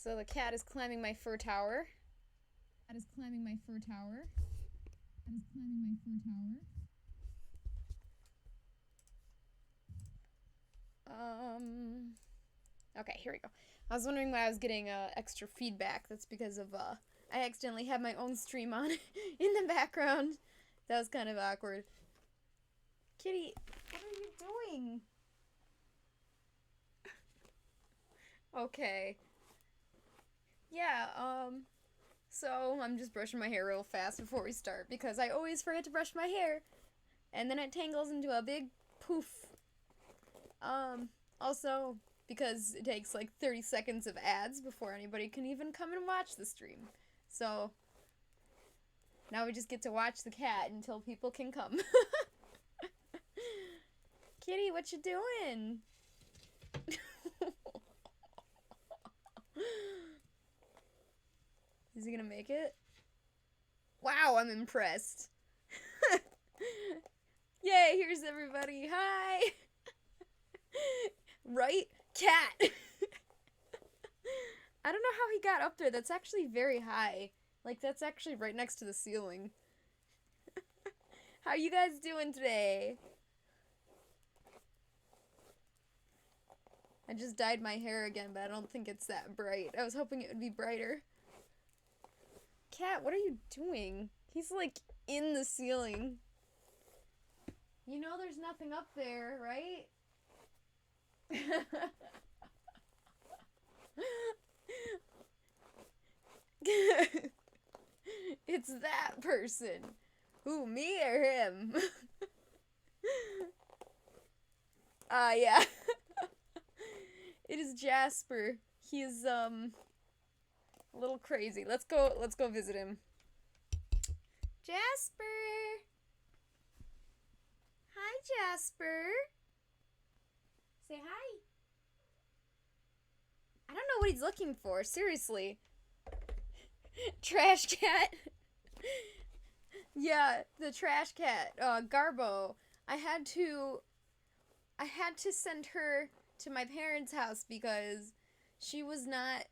So the cat is climbing my fur tower. Cat is climbing my fur tower. Cat is climbing my fur tower. Okay, here we go. I was wondering why I was getting extra feedback. That's because of I accidentally had my own stream on in the background. That was kind of awkward. Kitty, what are you doing? Okay. Yeah, so I'm just brushing my hair real fast before we start because I always forget to brush my hair and then it tangles into a big poof. Also because it takes like 30 seconds of ads before anybody can even come and watch the stream. So now we just get to watch the cat until people can come. Kitty, what you doing? Is he gonna make it? Wow, I'm impressed. Yay, here's everybody. Hi. Right? Cat. I don't know how he got up there. That's actually very high. Like, that's actually right next to the ceiling. How you guys doing today? I just dyed my hair again, but I don't think it's that bright. I was hoping it would be brighter. Cat, what are you doing? He's like in the ceiling. You know there's nothing up there, right? It's that person. Who, me or him? Yeah. It is Jasper. He's a little crazy. Let's go visit him. Jasper. Hi, Jasper. Say hi. I don't know what he's looking for, seriously. Trash cat. Yeah, the trash cat, Garbo. I had to send her to my parents' house because she was not,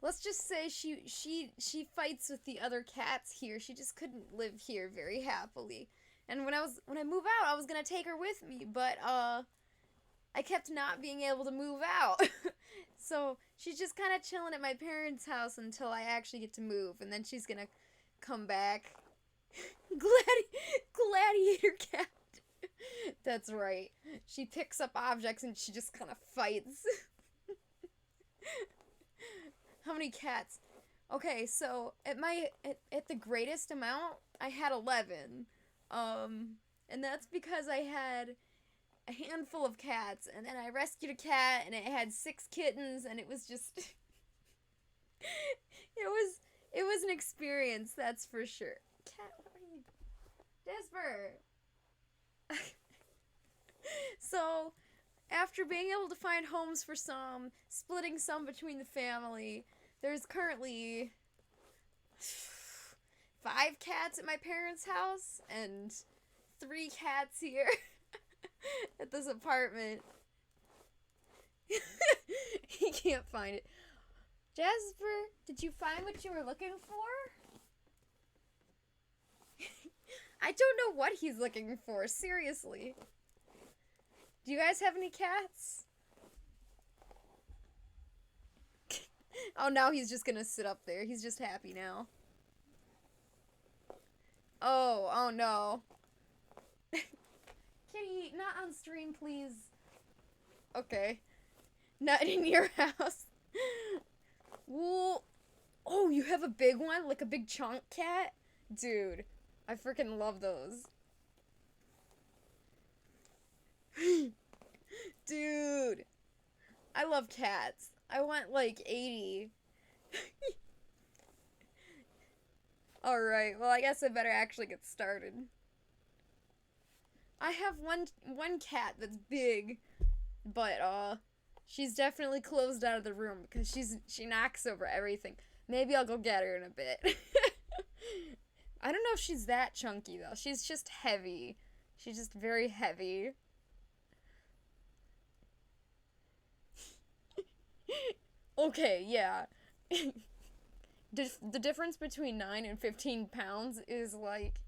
let's just say she fights with the other cats here. She just couldn't live here very happily. And when I move out, I was gonna take her with me, but I kept not being able to move out. So she's just kind of chilling at my parents' house until I actually get to move, and then she's gonna come back. Gladiator cat. That's right. She picks up objects and she just kind of fights. How many cats? Okay, so at the greatest amount, I had 11. And that's because I had a handful of cats, and then I rescued a cat, and it had 6 kittens, and it was just, it was an experience, that's for sure. Cat, what are you, Jasper? So, after being able to find homes for some, splitting some between the family, there's currently 5 cats at my parents' house, and 3 cats here. At this apartment. He can't find it. Jasper, did you find what you were looking for? I don't know what he's looking for, seriously. Do you guys have any cats? Oh, now he's just gonna sit up there. He's just happy now. Oh no. Kitty, not on stream, please. Okay. Not in your house. Well, oh, you have a big one? Like a big chunk cat? Dude, I freaking love those. Dude, I love cats. I want like 80. Alright, well, I guess I better actually get started. I have one cat that's big, but she's definitely closed out of the room because she knocks over everything. Maybe I'll go get her in a bit. I don't know if she's that chunky though. She's just heavy. She's just very heavy. Okay, yeah. The difference between 9 and 15 pounds is like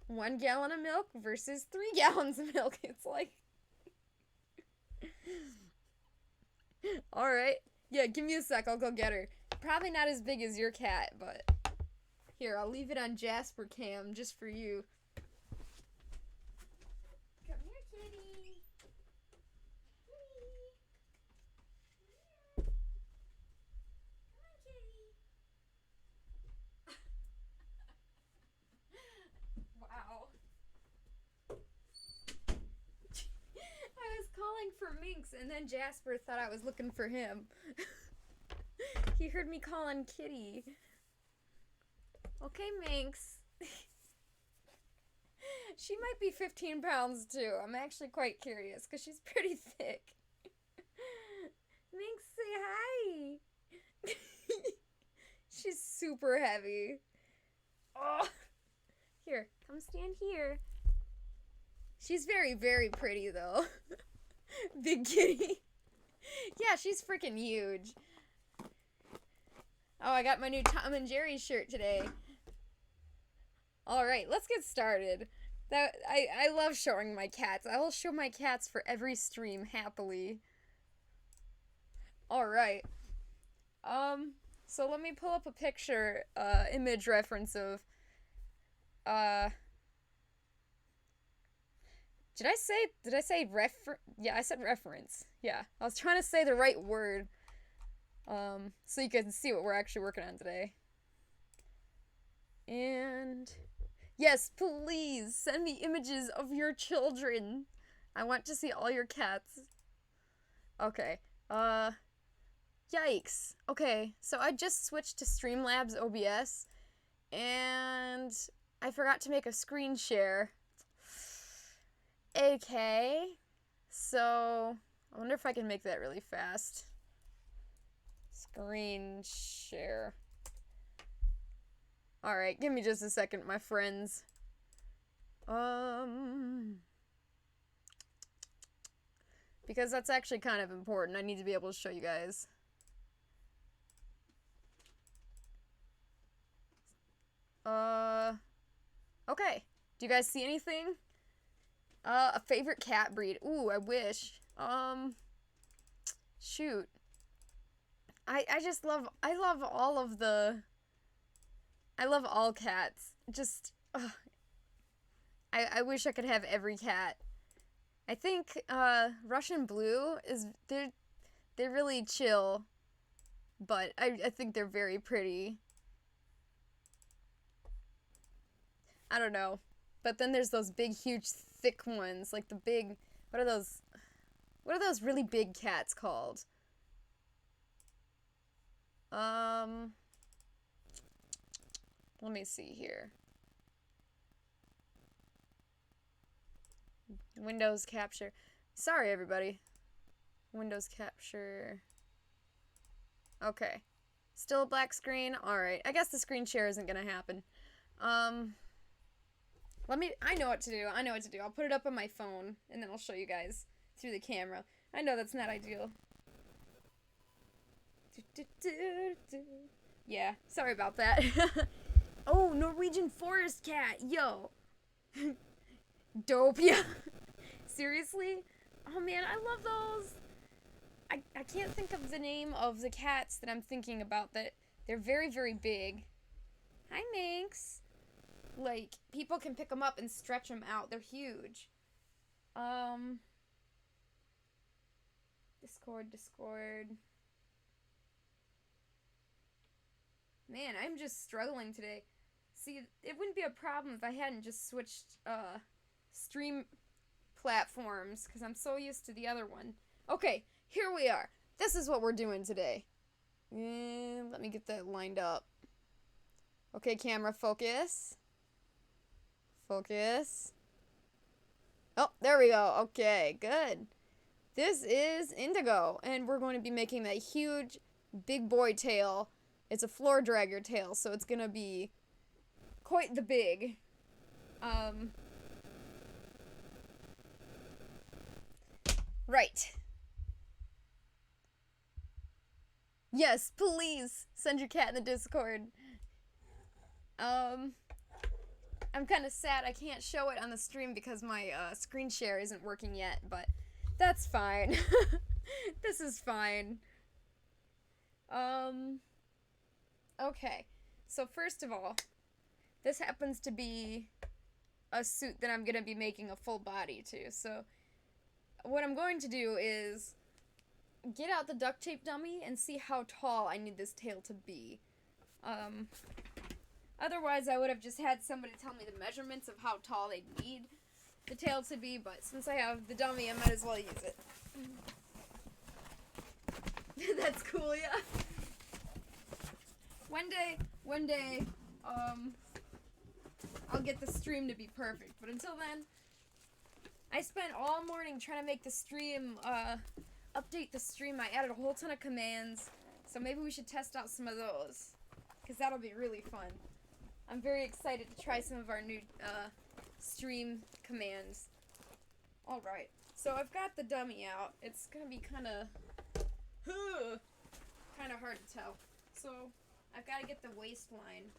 1 gallon of milk versus 3 gallons of milk. It's like, all right, yeah, give me a sec. I'll go get her. Probably not as big as your cat, but here, I'll leave it on Jasper Cam just for you. Come here, kitty. Wow. I was calling for Minx, and then Jasper thought I was looking for him. He heard me calling Kitty. Okay, Minx. She might be 15 pounds too. I'm actually quite curious because she's pretty thick. Minx, say hi. She's super heavy. Oh. Here, come stand here. She's very, very pretty though. Big kitty. Yeah, she's freaking huge. Oh, I got my new Tom and Jerry shirt today. Alright, let's get started. I love showing my cats. I will show my cats for every stream happily. Alright. So let me pull up a picture, image reference of, did I say yeah, I said reference. Yeah, I was trying to say the right word, so you can see what we're actually working on today. And yes, please send me images of your children. I want to see all your cats. Okay, yikes. Okay, so I just switched to Streamlabs OBS, and I forgot to make a screen share. Okay, so I wonder if I can make that really fast. Screen share. Alright, give me just a second, my friends. Because that's actually kind of important. I need to be able to show you guys. Okay. Do you guys see anything? A favorite cat breed. Ooh, I wish. Shoot. I love all of the... I love all cats. Just, I wish I could have every cat. I think, Russian Blue is, they're really chill, but I think they're very pretty. I don't know. But then there's those big, huge, thick ones, like the big, what are those really big cats called? Let me see here. Windows capture. Sorry, everybody. Windows capture. Okay. Still a black screen? Alright. I guess the screen share isn't gonna happen. I know what to do. I'll put it up on my phone, and then I'll show you guys through the camera. I know that's not ideal. Yeah, sorry about that. Oh, Norwegian forest cat, yo. Dope, yeah. Seriously? Oh man, I love those. I can't think of the name of the cats that I'm thinking about, that they're very, very big. Hi, Minx. Like, people can pick them up and stretch them out. They're huge. Discord. Man, I'm just struggling today. See, it wouldn't be a problem if I hadn't just switched, stream platforms, because I'm so used to the other one. Okay, here we are. This is what we're doing today. And let me get that lined up. Okay, camera, focus. Focus. Oh, there we go. Okay, good. This is Indigo, and we're going to be making that huge, big boy tail. It's a floor dragger tail, so it's gonna be quite the big. Right. Yes, please send your cat in the Discord. I'm kind of sad I can't show it on the stream because my screen share isn't working yet, but that's fine. This is fine. Okay. So first of all, this happens to be a suit that I'm going to be making a full body to. So what I'm going to do is get out the duct tape dummy and see how tall I need this tail to be. Otherwise I would have just had somebody tell me the measurements of how tall they need the tail to be, but since I have the dummy, I might as well use it. That's cool, yeah. One day, I'll get the stream to be perfect, but until then, I spent all morning trying to make the stream, update the stream. I added a whole ton of commands, so maybe we should test out some of those, because that'll be really fun. I'm very excited to try some of our new, stream commands. Alright, so I've got the dummy out. It's gonna be kinda hard to tell. So, I've got to get the waistline.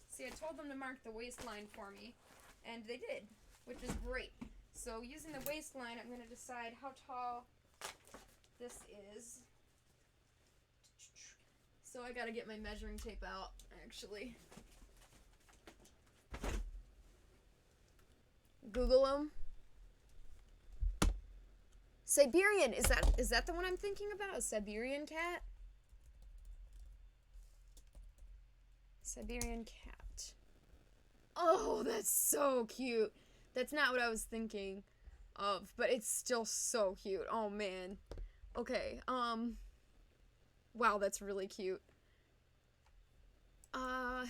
See, I told them to mark the waistline for me, and they did, which is great. So, using the waistline, I'm going to decide how tall this is. So, I got to get my measuring tape out, actually. Google them. Siberian, is that the one I'm thinking about? A Siberian cat? Siberian cat. Oh, that's so cute. That's not what I was thinking of, but it's still so cute. Oh, man. Okay, wow, that's really cute. Oh,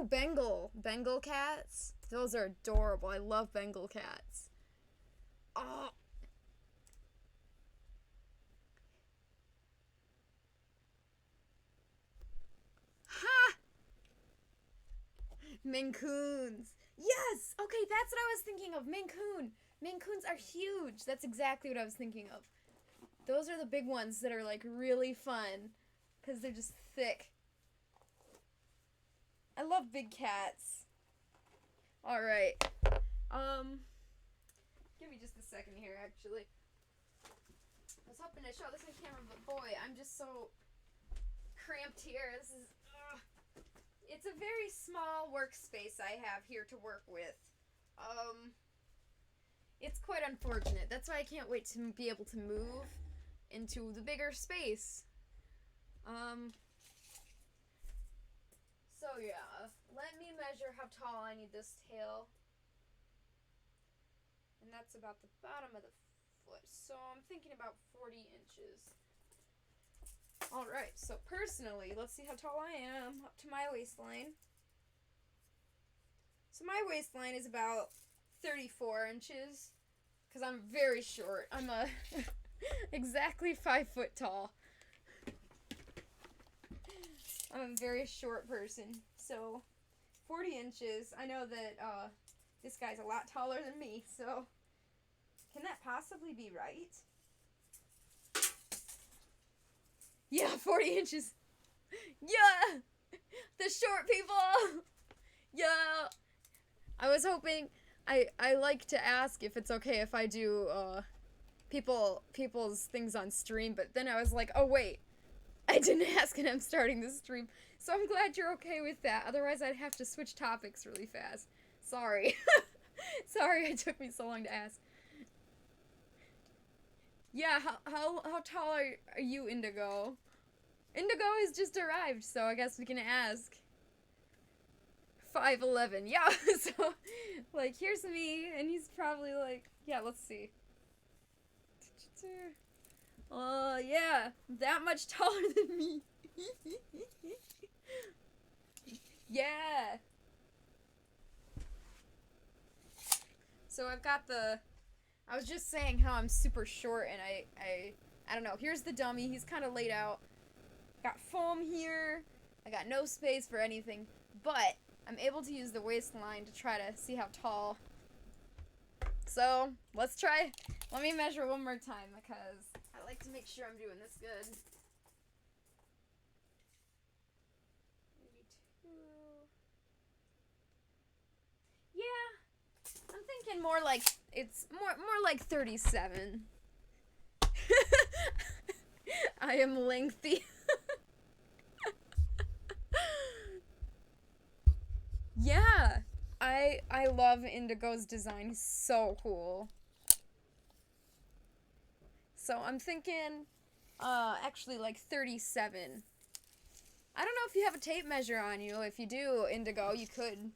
Bengal cats. Those are adorable. I love Bengal cats. Oh. Ha! Maine Coons. Yes! Okay, that's what I was thinking of. Maine Coon. Maine Coons are huge. That's exactly what I was thinking of. Those are the big ones that are, like, really fun. Because they're just thick. I love big cats. Alright. Give me just a second here, actually. I was hoping to show this on camera, but boy, I'm just so cramped here. This is... It's a very small workspace I have here to work with. It's quite unfortunate. That's why I can't wait to be able to move into the bigger space. So yeah, let me measure how tall I need this tail. And that's about the bottom of the foot. So I'm thinking about 40 inches. Alright, so personally, let's see how tall I am up to my waistline. So my waistline is about 34 inches, because I'm very short. I'm exactly 5 foot tall. I'm a very short person, so 40 inches. I know that this guy's a lot taller than me, so can that possibly be right? Yeah, 40 inches. Yeah! The short people! Yeah! I was hoping... I like to ask if it's okay if I do, people's things on stream, but then I was like, oh wait, I didn't ask and I'm starting this stream. So I'm glad you're okay with that, otherwise I'd have to switch topics really fast. Sorry. Sorry it took me so long to ask. Yeah, how tall are you, Indigo? Indigo has just arrived, so I guess we can ask. 5'11", yeah, so, like, here's me, and he's probably like, yeah, let's see. Yeah, that much taller than me. Yeah. So I've got I was just saying how I'm super short, and I don't know, here's the dummy, he's kind of laid out. Got foam here, I got no space for anything, but I'm able to use the waistline to try to see how tall. So, let's try. Let me measure one more time because I like to make sure I'm doing this good. thinking more like, it's more like 37. I am lengthy. Yeah, I love Indigo's design. He's so cool. So I'm thinking, actually like 37. I don't know if you have a tape measure on you. If you do, Indigo, you could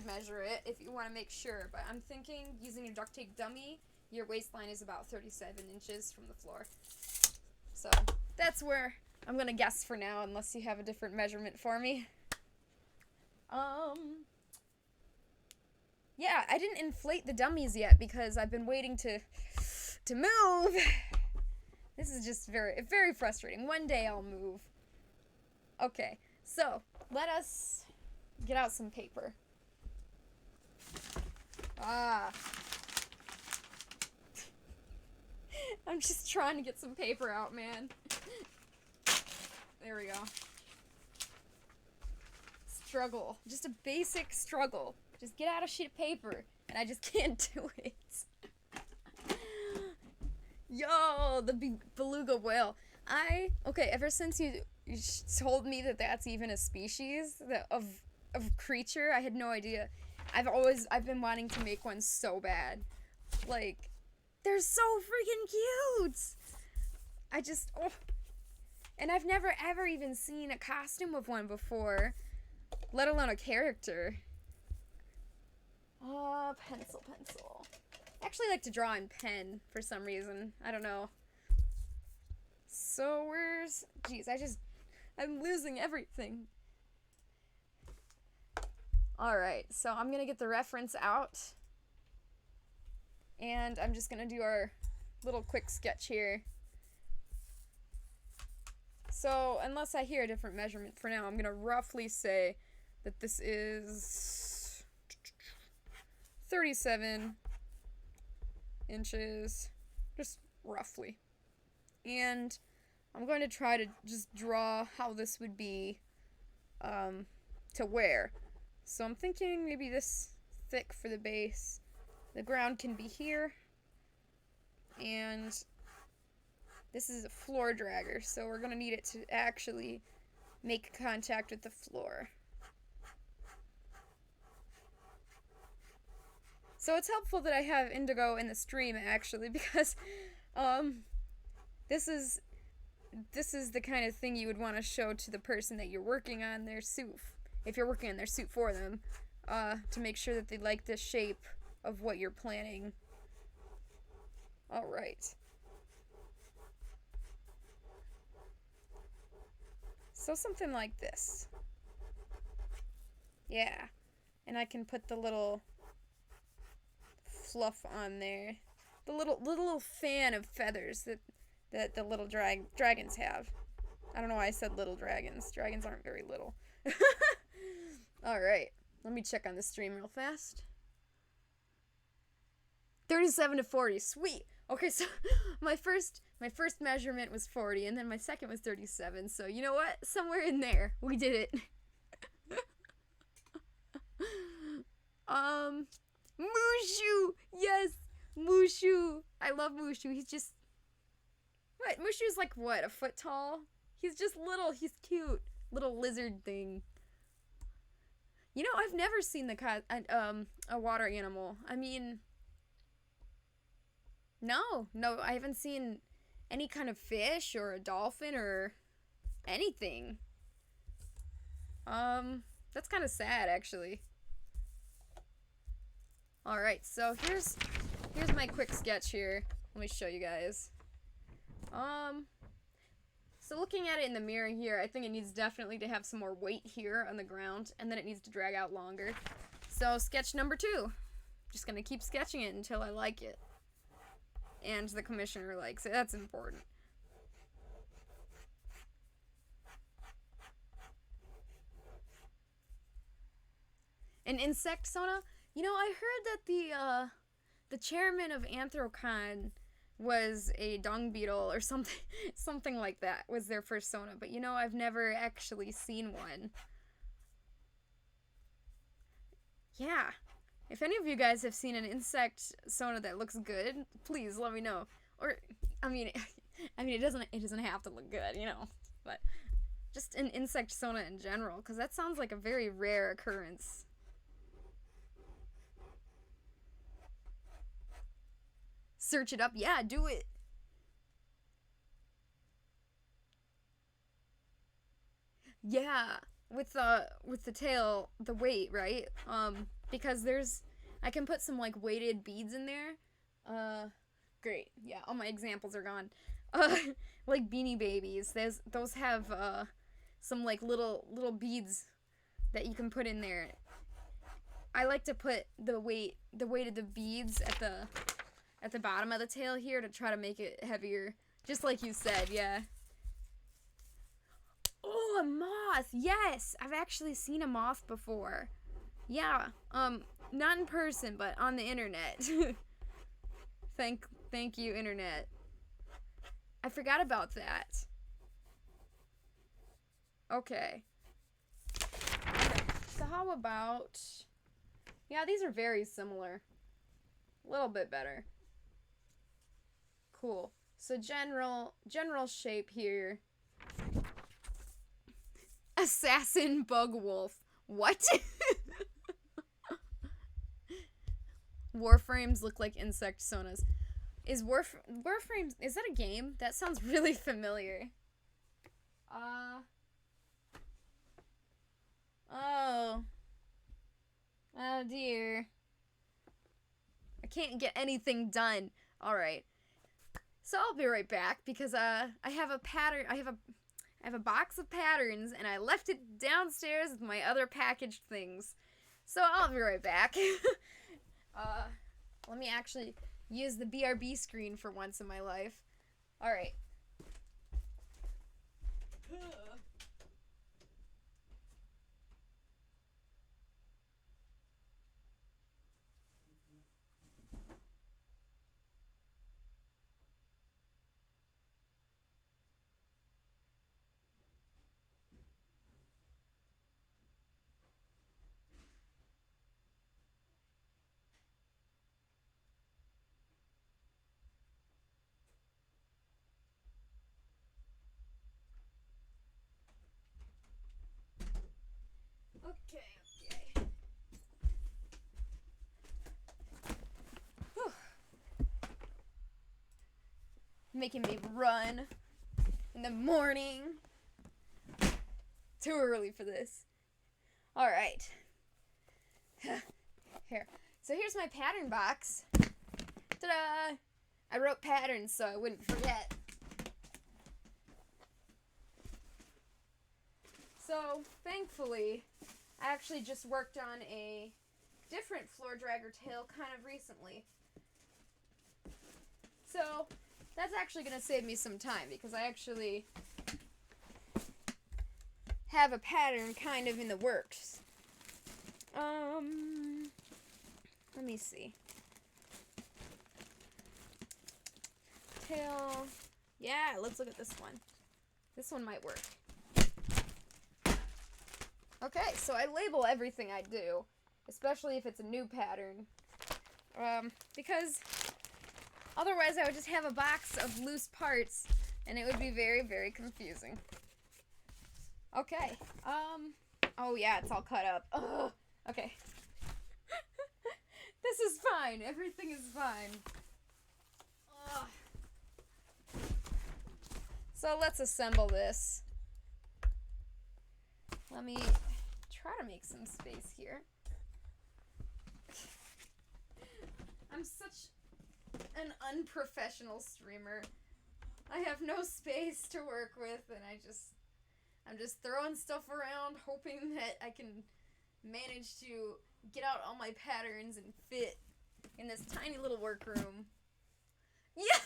measure it if you want to make sure. But I'm thinking using your duct tape dummy, your waistline is about 37 inches from the floor. So that's where I'm gonna guess for now, unless you have a different measurement for me. Yeah, I didn't inflate the dummies yet because I've been waiting to move. This is just very frustrating. One day I'll move. Okay, so let us get out some paper. I'm just trying to get some paper out, man. There we go. Struggle. Just a basic struggle. Just get out a sheet of paper. And I just can't do it. Yo, the beluga whale. Okay, ever since you told me that that's even a species of creature, I had no idea. I've been wanting to make one so bad. Like, they're so freaking cute. And I've never ever even seen a costume of one before, let alone a character. Pencil. I actually like to draw in pen for some reason. I don't know. So I'm losing everything. Alright, so I'm gonna get the reference out. And I'm just gonna do our little quick sketch here. So, unless I hear a different measurement for now, I'm gonna roughly say that this is 37 inches, just roughly. And I'm going to try to just draw how this would be to wear. So I'm thinking maybe this thick for the base. The ground can be here. And this is a floor dragger, so we're going to need it to actually make contact with the floor. So it's helpful that I have Indigo in the stream, actually, because this is the kind of thing you would want to show to the person that you're working on their suit, if you're working on their suit for them, to make sure that they like the shape of what you're planning. Alright. So something like this. Yeah. And I can put the little fluff on there. The little fan of feathers that the little dragons have. I don't know why I said little dragons. Dragons aren't very little. Alright. Let me check on the stream real fast. 37 to 40. Sweet. Okay, so my first measurement was 40, and then my second was 37. So you know what? Somewhere in there, we did it. Mushu! Yes! Mushu! I love Mushu. He's just... What? Mushu's like, what, a foot tall? He's just little. He's cute. Little lizard thing. You know, I've never seen a water animal. I mean... No, I haven't seen any kind of fish or a dolphin or anything. That's kind of sad, actually. Alright, so here's my quick sketch here. Let me show you guys. So looking at it in the mirror here, I think it needs definitely to have some more weight here on the ground, and then it needs to drag out longer. So sketch number 2. Just gonna keep sketching it until I like it. And the commissioner likes it. That's important. An insect sauna? You know, I heard that the chairman of Anthrocon was a dung beetle or something like that was their first sauna. But you know, I've never actually seen one. Yeah. If any of you guys have seen an insect Sona that looks good, please let me know. Or, I mean, it doesn't have to look good, you know, but just an insect Sona in general, because that sounds like a very rare occurrence. Search it up, yeah, do it. Yeah, with the tail, the weight, right? Because I can put some like weighted beads in there. Great. Yeah, all my examples are gone. Uh, like Beanie Babies. Those have some like little beads that you can put in there. I like to put the weight of the beads at the bottom of the tail here to try to make it heavier. Just like you said, yeah. Oh, a moth! Yes! I've actually seen a moth before. Yeah, not in person, but on the internet. Thank you, internet. I forgot about that. Okay. So how about... Yeah, these are very similar. A little bit better. Cool. So general shape here. Assassin bug wolf. What? Warframes look like insect sonas. Is Warframes, is that a game? That sounds really familiar. Oh. Oh dear. I can't get anything done. Alright. So I'll be right back because I have a pattern. I have a box of patterns and I left it downstairs with my other packaged things. So I'll be right back. Let me actually use the BRB screen for once in my life. Alright. Okay. Whew. Making me run in the morning. Too early for this. Alright. Here. So here's my pattern box. Ta-da! I wrote patterns so I wouldn't forget. So, thankfully, I actually just worked on a different floor dragger tail kind of recently. So, that's actually going to save me some time because I actually have a pattern kind of in the works. Let me see. Tail. Yeah, let's look at this one. This one might work. Okay, so I label everything I do, especially if it's a new pattern, because otherwise I would just have a box of loose parts, and it would be very, very confusing. Okay, oh yeah, it's all cut up. Ugh. Okay. This is fine, everything is fine. Ugh. So let's assemble this. Let me try to make some space here. I'm such an unprofessional streamer. I have no space to work with, and I'm just throwing stuff around, hoping that I can manage to get out all my patterns and fit in this tiny little workroom. Yeah!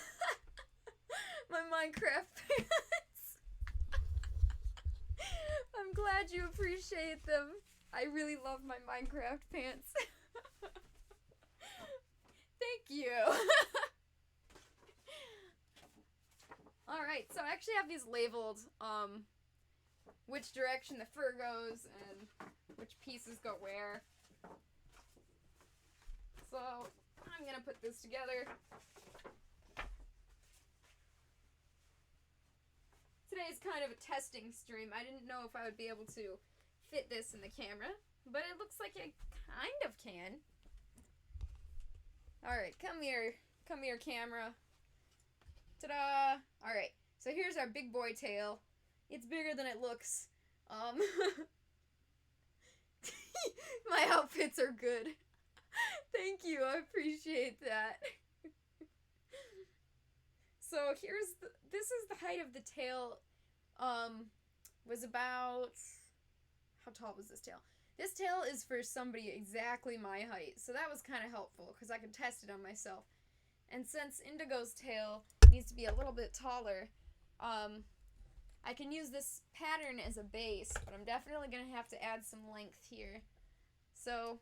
My Minecraft pants! I'm glad you appreciate them. I really love my Minecraft pants. Thank you. Alright, so I actually have these labeled, which direction the fur goes and which pieces go where. So, I'm gonna put this together. Today's kind of a testing stream. I didn't know if I would be able to fit this in the camera, but it looks like I kind of can. Alright, come here, camera. Ta-da! Alright, so here's our big boy tail. It's bigger than it looks. My outfits are good. Thank you, I appreciate that. So this is the height of the tail. Was about, how tall was this tail? This tail is for somebody exactly my height, so that was kind of helpful because I could test it on myself. And since Indigo's tail needs to be a little bit taller, I can use this pattern as a base, but I'm definitely going to have to add some length here. So,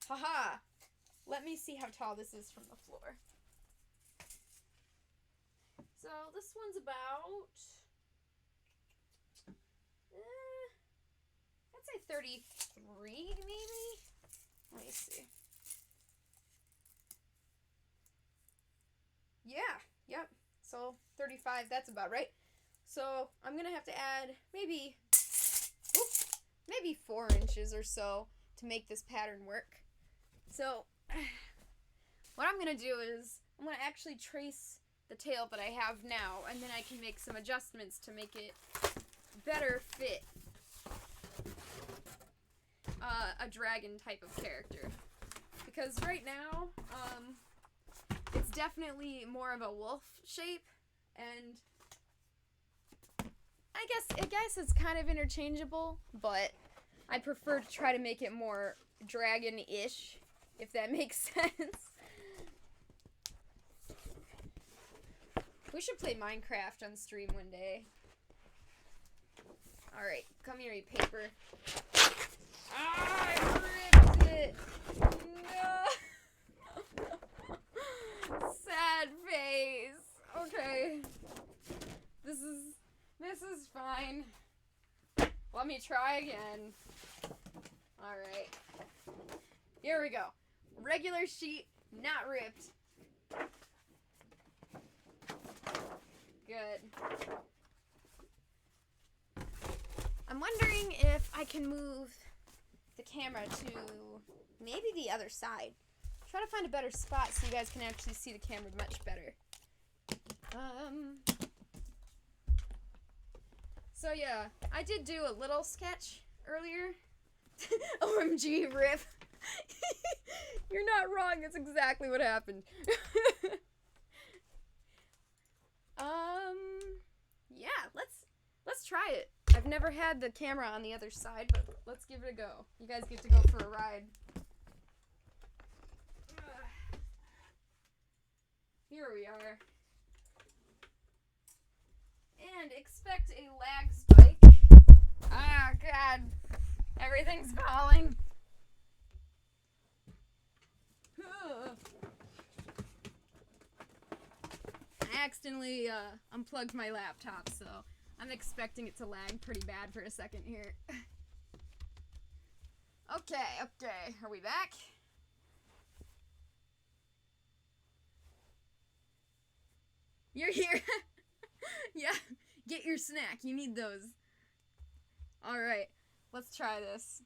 haha! Let me see how tall this is from the floor. So, this one's about, I'd say 33, maybe? Let me see. Yeah, yep. So, 35, that's about right. So, I'm gonna have to add maybe 4 inches or so to make this pattern work. So, what I'm gonna do is, I'm gonna actually trace the tail that I have now, and then I can make some adjustments to make it better fit a dragon type of character. Because right now, it's definitely more of a wolf shape, and I guess it's kind of interchangeable, but I prefer to try to make it more dragon-ish, if that makes sense. We should play Minecraft on stream one day. Alright, come here, you paper. Ah, I ripped it! No! Sad face. Okay. This is fine. Let me try again. Alright. Here we go. Regular sheet, not ripped. Good. I'm wondering if I can move the camera to maybe the other side. Try to find a better spot so you guys can actually see the camera much better. So yeah, I did do a little sketch earlier. OMG, rip. You're not wrong, that's exactly what happened. Yeah, let's try it. I've never had the camera on the other side, but let's give it a go. You guys get to go for a ride. Here we are. And expect a lag spike. Ah, God. Everything's falling. I accidentally unplugged my laptop, so I'm expecting it to lag pretty bad for a second here. Okay. Are we back? You're here. Yeah, get your snack. You need those. Alright, let's try this.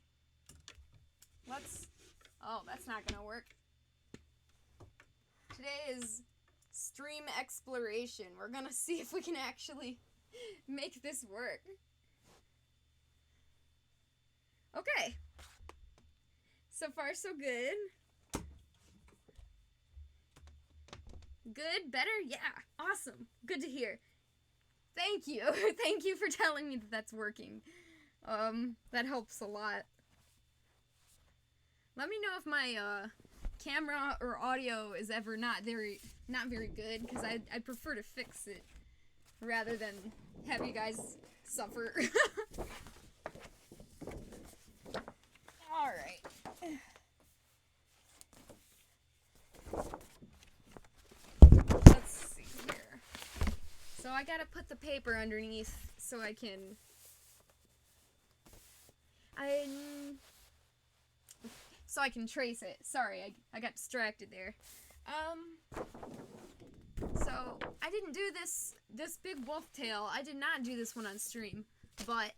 Oh, that's not gonna work. Today is stream exploration. We're gonna see if we can actually make this work. Okay. So far, so good. Good? Better? Yeah. Awesome. Good to hear. Thank you. Thank you for telling me that that's working. That helps a lot. Let me know if my, camera or audio is ever not very good, because I'd prefer to fix it rather than have you guys suffer. Alright. Let's see here. So I gotta put the paper underneath so I can... so I can trace it. Sorry, I got distracted there. So I didn't do this big wolf tail. I did not do this one on stream, but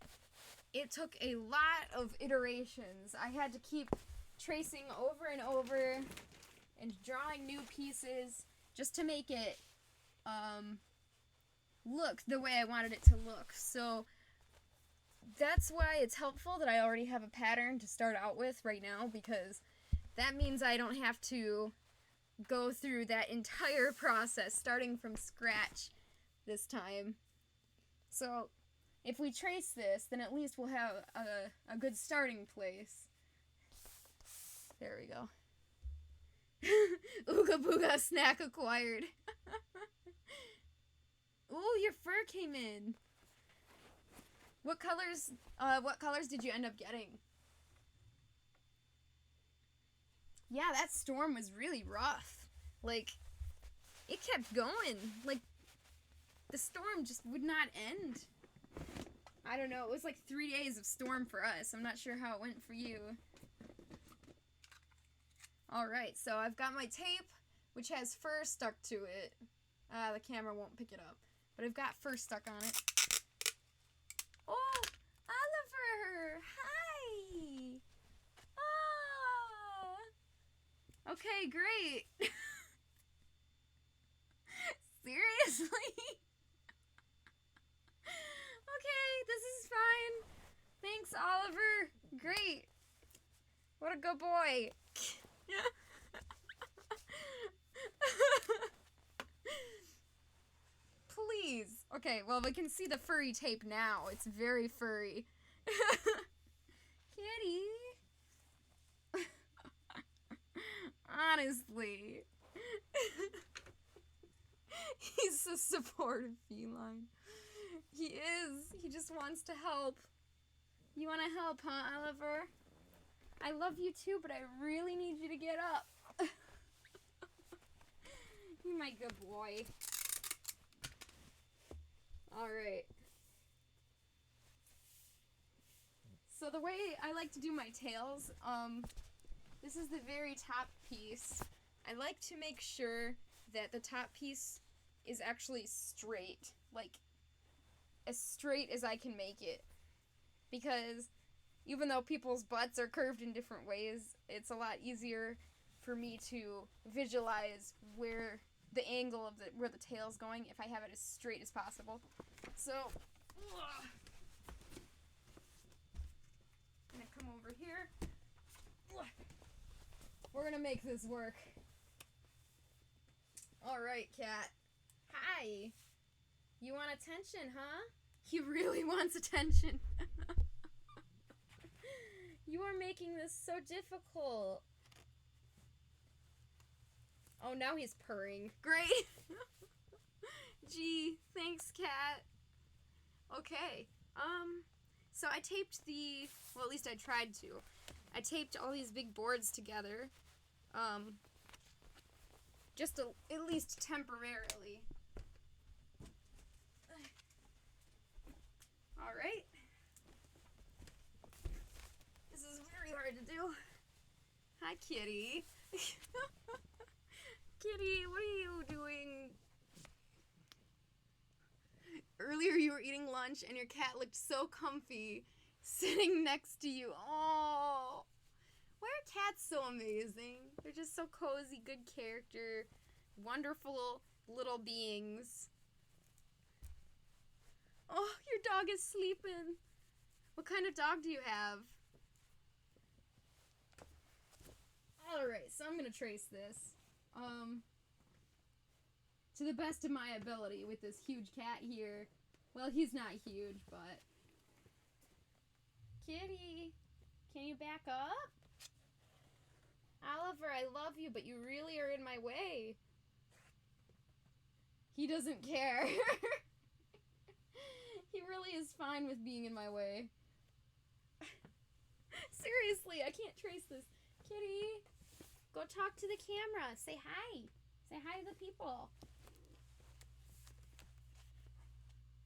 it took a lot of iterations. I had to keep tracing over and over and drawing new pieces just to make it look the way I wanted it to look. So that's why it's helpful that I already have a pattern to start out with right now, because that means I don't have to go through that entire process starting from scratch this time. So if we trace this, then at least we'll have a good starting place. There we go. Ooga booga snack acquired. Ooh, your fur came in. What colors did you end up getting? Yeah, that storm was really rough. Like, it kept going. Like, the storm just would not end. I don't know, it was like 3 days of storm for us. I'm not sure how it went for you. Alright, so I've got my tape, which has fur stuck to it. The camera won't pick it up. But I've got fur stuck on it. Oh, Oliver! Hi! Ah! Okay, great. Seriously? Okay, this is fine. Thanks, Oliver. Great. What a good boy. Please. Okay, well, we can see the furry tape now. It's very furry. Kitty. Honestly. He's a supportive feline. He is. He just wants to help. You want to help, huh, Oliver? I love you too, but I really need you to get up. You're my good boy. Alright. So the way I like to do my tails, this is the very top piece. I like to make sure that the top piece is actually straight. Like, as straight as I can make it. Because even though people's butts are curved in different ways, it's a lot easier for me to visualize where the angle of where the tail's going if I have it as straight as possible. So, I'm gonna come over here. We're gonna make this work. Alright, cat. Hi. You want attention, huh? He really wants attention. You are making this so difficult. Oh, now he's purring. Great. Gee, thanks, cat. Okay. So I taped well, at least I tried to. I taped all these big boards together. Just at least temporarily. Alright. This is very hard to do. Hi, kitty. Kitty, what are you doing? Earlier you were eating lunch and your cat looked so comfy sitting next to you. Oh, why are cats so amazing? They're just so cozy, good character, wonderful little beings. Oh, your dog is sleeping. What kind of dog do you have? Alright, so I'm gonna trace this. To the best of my ability with this huge cat here. Well, he's not huge, but... Kitty, can you back up? Oliver, I love you, but you really are in my way. He doesn't care. He really is fine with being in my way. Seriously, I can't trace this. Kitty, go talk to the camera. Say hi. Say hi to the people.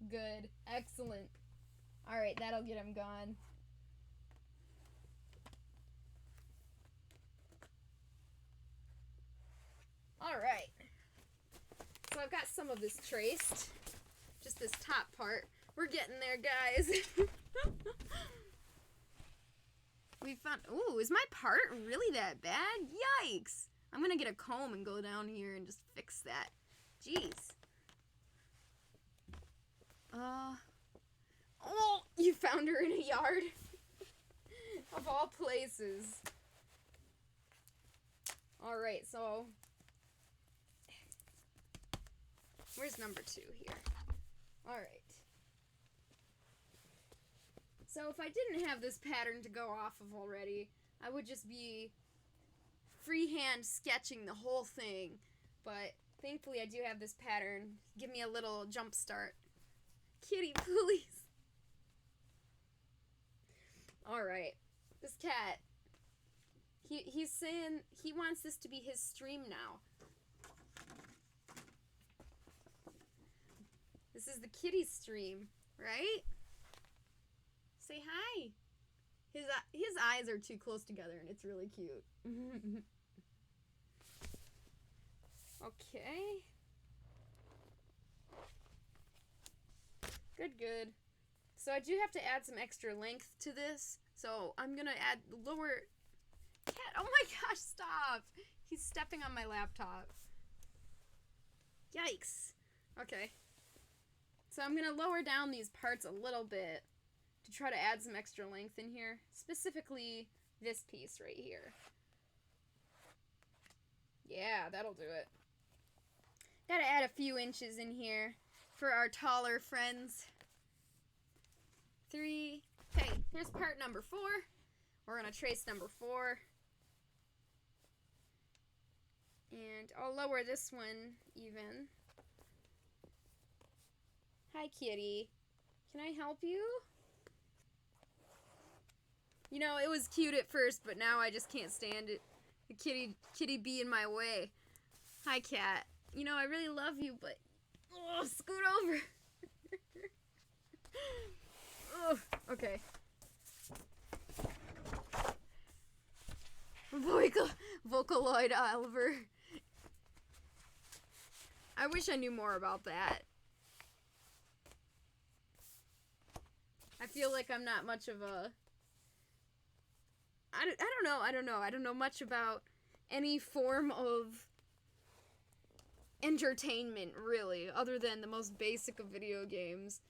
Good. Excellent. Alright, that'll get him gone. Alright. So I've got some of this traced. Just this top part. We're getting there, guys. We found... Ooh, is my part really that bad? Yikes! I'm gonna get a comb and go down here and just fix that. Jeez. Oh, you found her in a yard? Of all places. Alright, so... Where's number 2 here? Alright. So if I didn't have this pattern to go off of already, I would just be freehand sketching the whole thing. But thankfully I do have this pattern. Give me a little jump start. Kitty, please. Alright. This cat. He's saying he wants this to be his stream now. This is the kitty stream, right? Say hi. His eyes are too close together and it's really cute. Okay. Good. So I do have to add some extra length to this. So I'm gonna add lower... Cat, oh my gosh, stop! He's stepping on my laptop. Yikes. Okay. So I'm gonna lower down these parts a little bit to try to add some extra length in here. Specifically, this piece right here. Yeah, that'll do it. Gotta add a few inches in here for our taller friends. 3. Okay, here's part number 4. We're gonna trace number 4. And I'll lower this one even. Hi, kitty. Can I help you? You know, it was cute at first, but now I just can't stand it. The kitty be in my way. Hi, cat. You know, I really love you, but... Oh, scoot over. Oh, okay. Vocaloid Oliver. I wish I knew more about that. I feel like I'm not much of a... I don't know. I don't know much about any form of entertainment, really, other than the most basic of video games.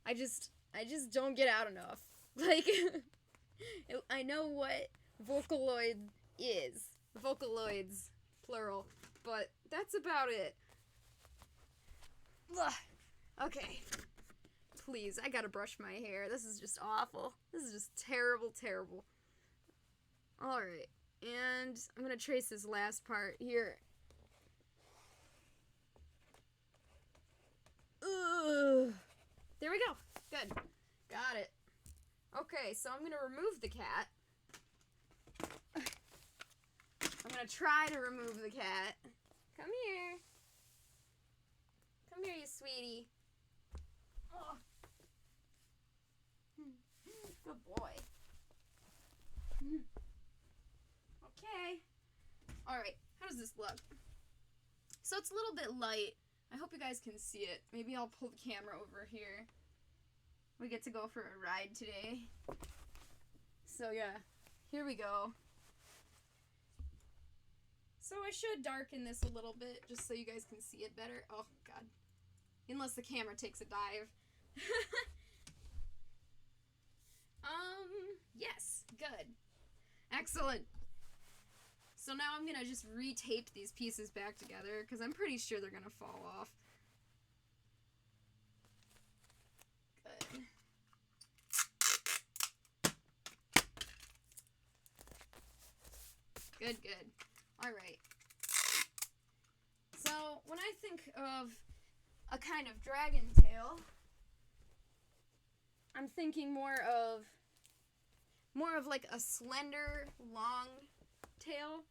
I just don't get out enough. Like, I know what Vocaloid is. Vocaloids, plural. But that's about it. Ugh. Okay. Please, I gotta brush my hair. This is just awful. This is just terrible, terrible. Alright. And I'm gonna trace this last part here. Ugh. There we go. Good. Got it. Okay, so I'm gonna remove the cat. I'm gonna try to remove the cat. Come here. Come here, you sweetie. Oh. Good boy. Okay. Alright, how does this look? So it's a little bit light. I hope you guys can see it. Maybe I'll pull the camera over here. We get to go for a ride today. So yeah, here we go. So I should darken this a little bit just so you guys can see it better. Oh god. Unless the camera takes a dive. Yes, good. Excellent. So now I'm gonna just retape these pieces back together because I'm pretty sure they're gonna fall off. Good. Good. Alright. So, when I think of a kind of dragon tail, I'm thinking more of like a slender, long tail.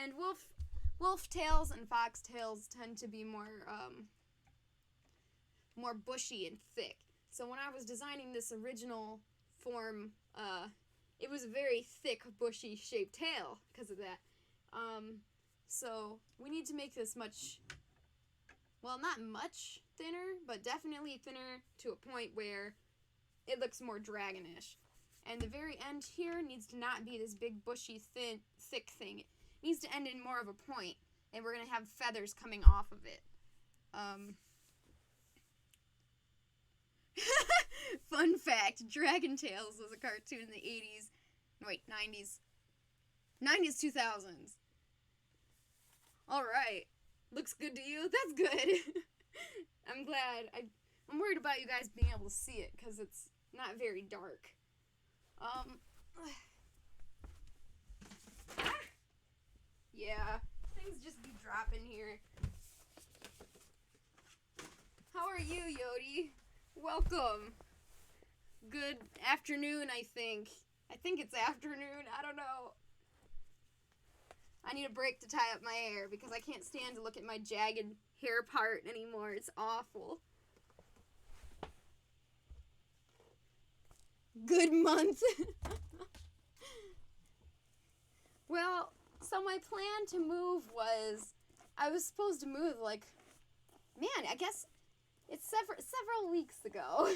And wolf tails and fox tails tend to be more bushy and thick. So when I was designing this original form, it was a very thick, bushy shaped tail because of that. So we need to make this much, well, not much thinner, but definitely thinner to a point where it looks more dragonish. And the very end here needs to not be this big bushy thin thick thing. It needs to end in more of a point, and we're gonna have feathers coming off of it. Fun fact, Dragon Tales was a cartoon in the 80s. Wait, 90s. 90s, 2000s. Alright. Looks good to you? That's good. I'm glad. I'm worried about you guys being able to see it, because it's not very dark. Yeah, things just be dropping here. How are you, Yodi? Welcome. Good afternoon, I think. I think it's afternoon. I don't know. I need a break to tie up my hair because I can't stand to look at my jagged hair part anymore. It's awful. Good month. Well, so my plan to move was, I was supposed to move man, I guess it's several weeks ago.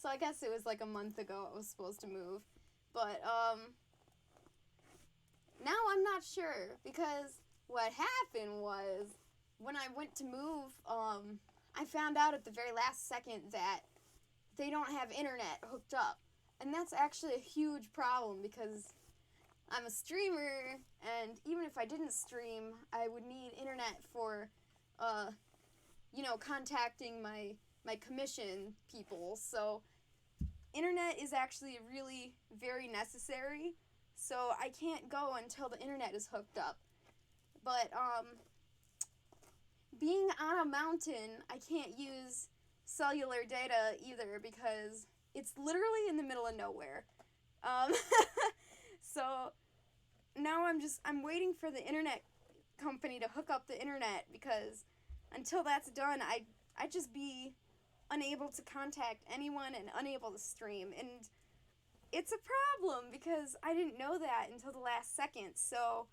So I guess it was like a month ago I was supposed to move. But, now I'm not sure, because what happened was, when I went to move, I found out at the very last second that they don't have internet hooked up. And that's actually a huge problem, because I'm a streamer, and even if I didn't stream, I would need internet for, contacting my commission people. So internet is actually really very necessary. So I can't go until the internet is hooked up. But, being on a mountain, I can't use cellular data either because it's literally in the middle of nowhere. So now I'm waiting for the internet company to hook up the internet, because until that's done, I'd just be unable to contact anyone and unable to stream. And it's a problem because I didn't know that until the last second. So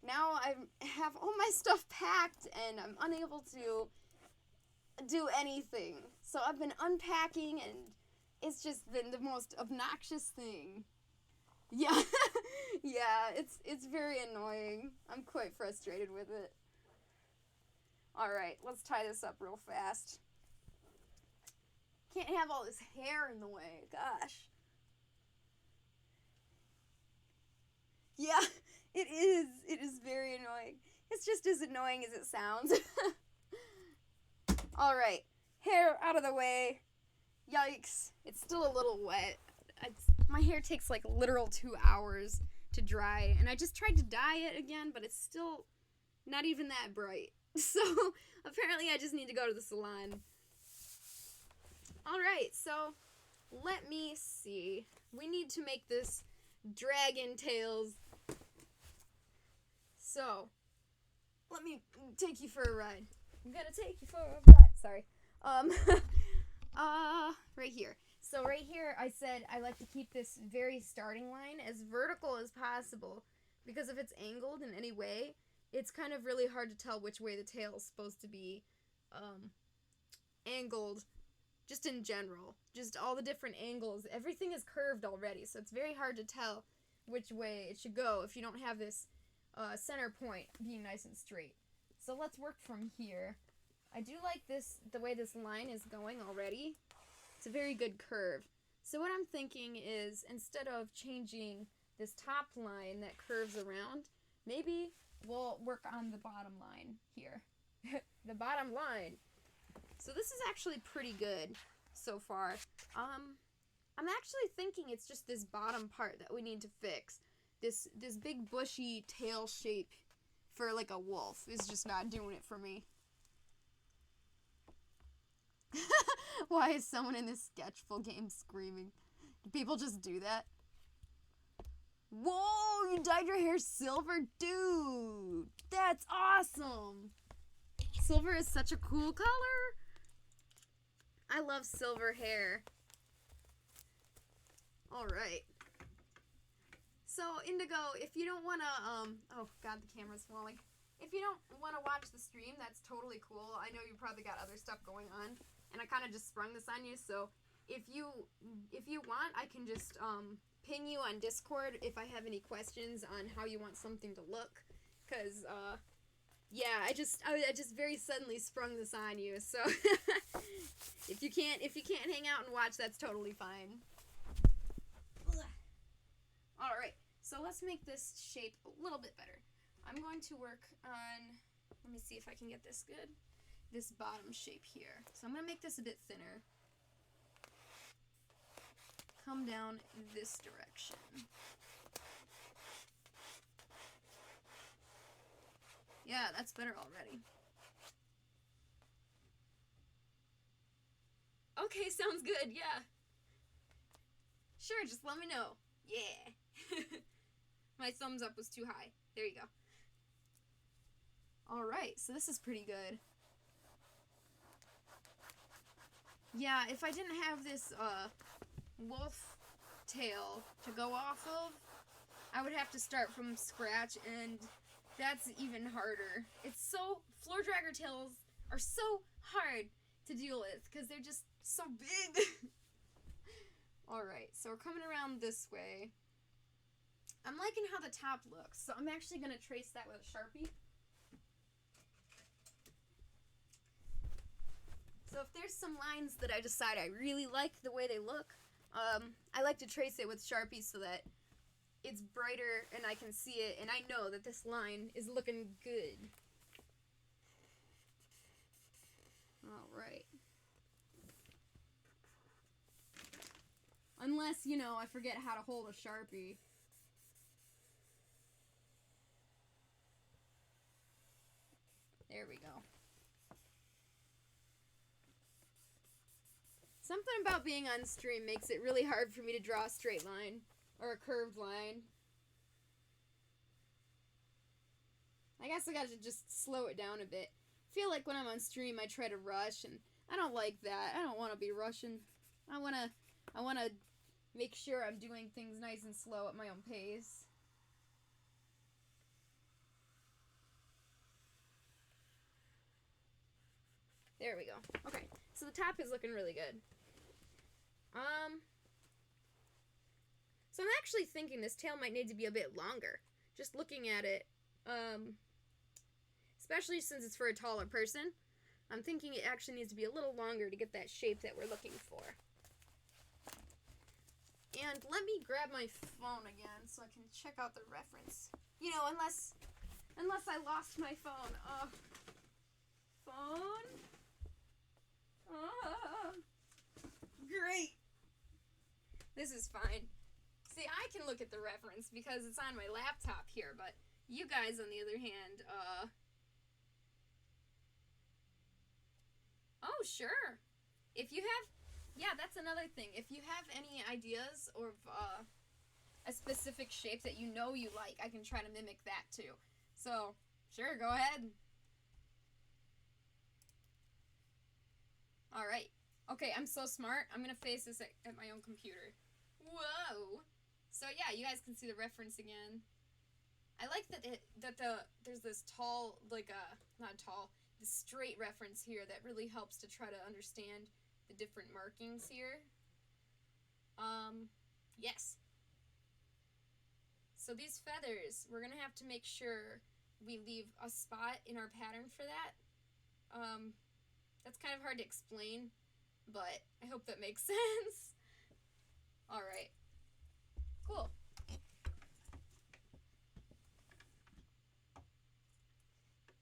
now I have all my stuff packed and I'm unable to do anything. So I've been unpacking and it's just been the most obnoxious thing. Yeah, yeah, it's very annoying. I'm quite frustrated with it. Alright, let's tie this up real fast. Can't have all this hair in the way, gosh. Yeah, it is. It is very annoying. It's just as annoying as it sounds. Alright, hair out of the way. Yikes, it's still a little wet. My hair takes like literal 2 hours to dry, and I just tried to dye it again, but it's still not even that bright. So apparently I just need to go to the salon. Alright, so let me see. We need to make this dragon tails. So let me take you for a ride. I'm gonna take you for a ride. Sorry. Right here. So right here, I said I like to keep this very starting line as vertical as possible, because if it's angled in any way, it's kind of really hard to tell which way the tail is supposed to be angled, just in general. Just all the different angles. Everything is curved already, so it's very hard to tell which way it should go if you don't have this center point being nice and straight. So let's work from here. I do like the way this line is going already. It's a very good curve. So what I'm thinking is, instead of changing this top line that curves around, maybe we'll work on the bottom line here. The bottom line. So this is actually pretty good so far. I'm actually thinking it's just this bottom part that we need to fix. This big bushy tail shape for like a wolf is just not doing it for me. Why is someone in this sketchful game screaming? Do people just do that? Whoa, you dyed your hair silver? Dude, that's awesome. Silver is such a cool color. I love silver hair. Alright. So, Indigo, if you don't want to, oh god, the camera's falling. If you don't want to watch the stream, that's totally cool. I know you probably got other stuff going on, and I kind of just sprung this on you, so if you want, I can just, ping you on Discord if I have any questions on how you want something to look, because, yeah, I just very suddenly sprung this on you, so if you can't hang out and watch, that's totally fine. Alright, so let's make this shape a little bit better. I'm going to work on, let me see if I can get this good, this bottom shape here. So I'm going to make this a bit thinner. Come down this direction. Yeah, that's better already. Okay, sounds good, yeah. Sure, just let me know. Yeah. My thumbs up was too high. There you go. Alright, so this is pretty good. Yeah, if I didn't have this, wolf tail to go off of, I would have to start from scratch, and that's even harder. It's so, floor dragger tails are so hard to deal with, because they're just so big. Alright, so we're coming around this way. I'm liking how the top looks, so I'm actually going to trace that with a Sharpie. So if there's some lines that I decide I really like the way they look, I like to trace it with Sharpie so that it's brighter and I can see it, and I know that this line is looking good. Alright. Unless, you know, I forget how to hold a Sharpie. There we go. Something about being on stream makes it really hard for me to draw a straight line, or a curved line. I guess I gotta just slow it down a bit. I feel like when I'm on stream I try to rush, and I don't like that. I don't want to be rushing. I wanna make sure I'm doing things nice and slow at my own pace. There we go. Okay, so the top is looking really good. So I'm actually thinking this tail might need to be a bit longer. Just looking at it, especially since it's for a taller person, I'm thinking it actually needs to be a little longer to get that shape that we're looking for. And let me grab my phone again so I can check out the reference. You know, unless I lost my phone. Phone? Great. This is fine. See, I can look at the reference because it's on my laptop here, but you guys, on the other hand, oh, sure. If you have, yeah, that's another thing. If you have any ideas of, a specific shape that you know you like, I can try to mimic that too. So, sure, go ahead. Alright. Okay, I'm so smart. I'm gonna face this at my own computer. Whoa! So yeah, you guys can see the reference again. I like that there's this tall, like not tall, this straight reference here that really helps to try to understand the different markings here. Yes. So these feathers, we're gonna have to make sure we leave a spot in our pattern for that. That's kind of hard to explain, but I hope that makes sense. Alright. Cool.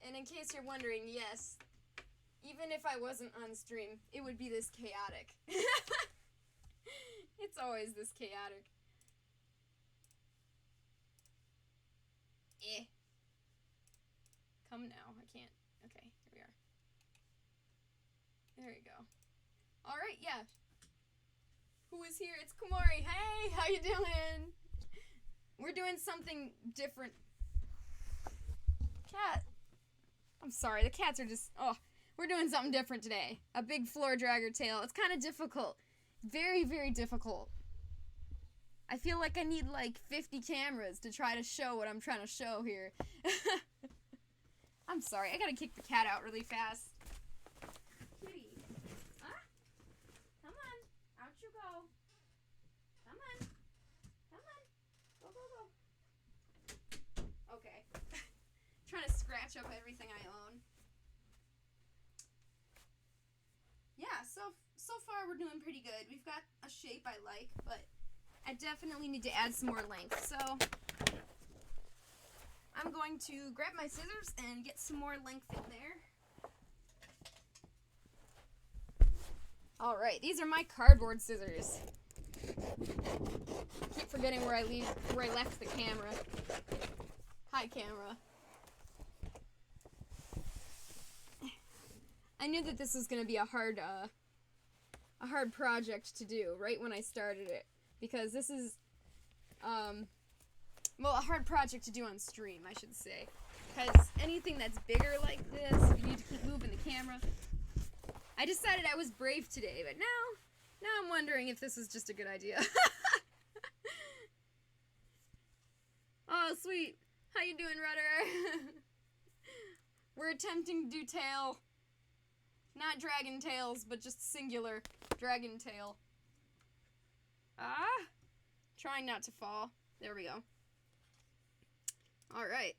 And in case you're wondering, yes, even if I wasn't on stream, it would be this chaotic. It's always this chaotic. Come now, I can't. Okay, here we are. There you go. Alright, yeah. Who is here? It's Komori. Hey, how you doing? We're doing something different. Cat. I'm sorry, the cats are just, oh. We're doing something different today. A big floor dragger tail. It's kind of difficult. Very, very difficult. I feel like I need like 50 cameras to try to show what I'm trying to show here. I'm sorry, I gotta kick the cat out really fast. Kitty. Huh? Come on. Out you go. Come on. Come on. Go, go, go. Okay. Trying to scratch up everything I own. Yeah, so far we're doing pretty good. We've got a shape I like, but I definitely need to add some more length. So I'm going to grab my scissors and get some more length in there. Alright, these are my cardboard scissors. Keep forgetting where I left the camera. Hi, camera. I knew that this was going to be a hard project to do right when I started it, because this is well, a hard project to do on stream, I should say, because anything that's bigger like this, you need to keep moving the camera. I decided I was brave today, but now I'm wondering if this is just a good idea. Oh, sweet. How you doing, Rudder? We're attempting to do tail. Not dragon tails, but just singular dragon tail. Trying not to fall. There we go. Alright.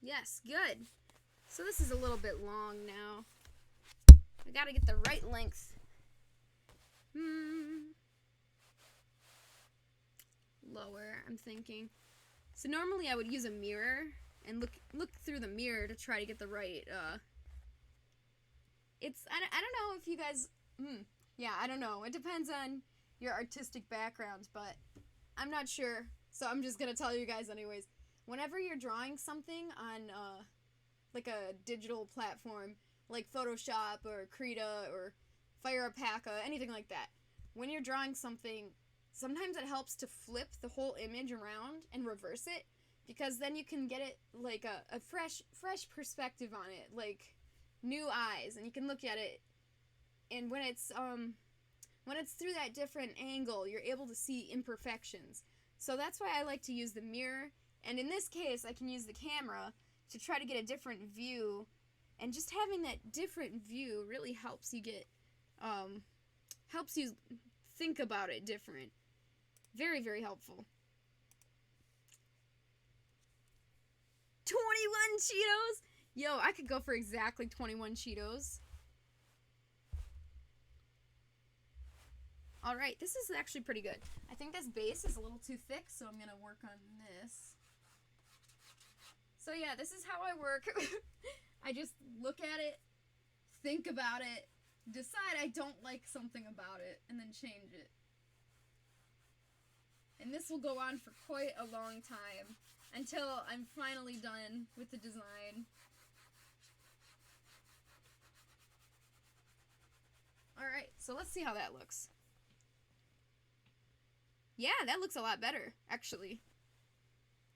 Yes, good. So this is a little bit long now. I gotta get the right length. Lower, I'm thinking. So normally I would use a mirror and look through the mirror to try to get the right, I don't know if you guys, yeah, I don't know. It depends on your artistic background, but I'm not sure, so I'm just gonna tell you guys anyways. Whenever you're drawing something on, like a digital platform, like Photoshop or Krita or Firepaca, anything like that, when you're drawing something, sometimes it helps to flip the whole image around and reverse it, because then you can get it like a fresh perspective on it, like new eyes, and you can look at it, and when it's through that different angle, you're able to see imperfections. So that's why I like to use the mirror, and in this case I can use the camera to try to get a different view, and just having that different view really helps you get helps you think about it different. Very, very helpful. 21 Cheetos? Yo, I could go for exactly 21 Cheetos. Alright, this is actually pretty good. I think this base is a little too thick, so I'm gonna work on this. So yeah, this is how I work. I just look at it, think about it, decide I don't like something about it, and then change it. And this will go on for quite a long time, until I'm finally done with the design. Alright, so let's see how that looks. Yeah, that looks a lot better, actually.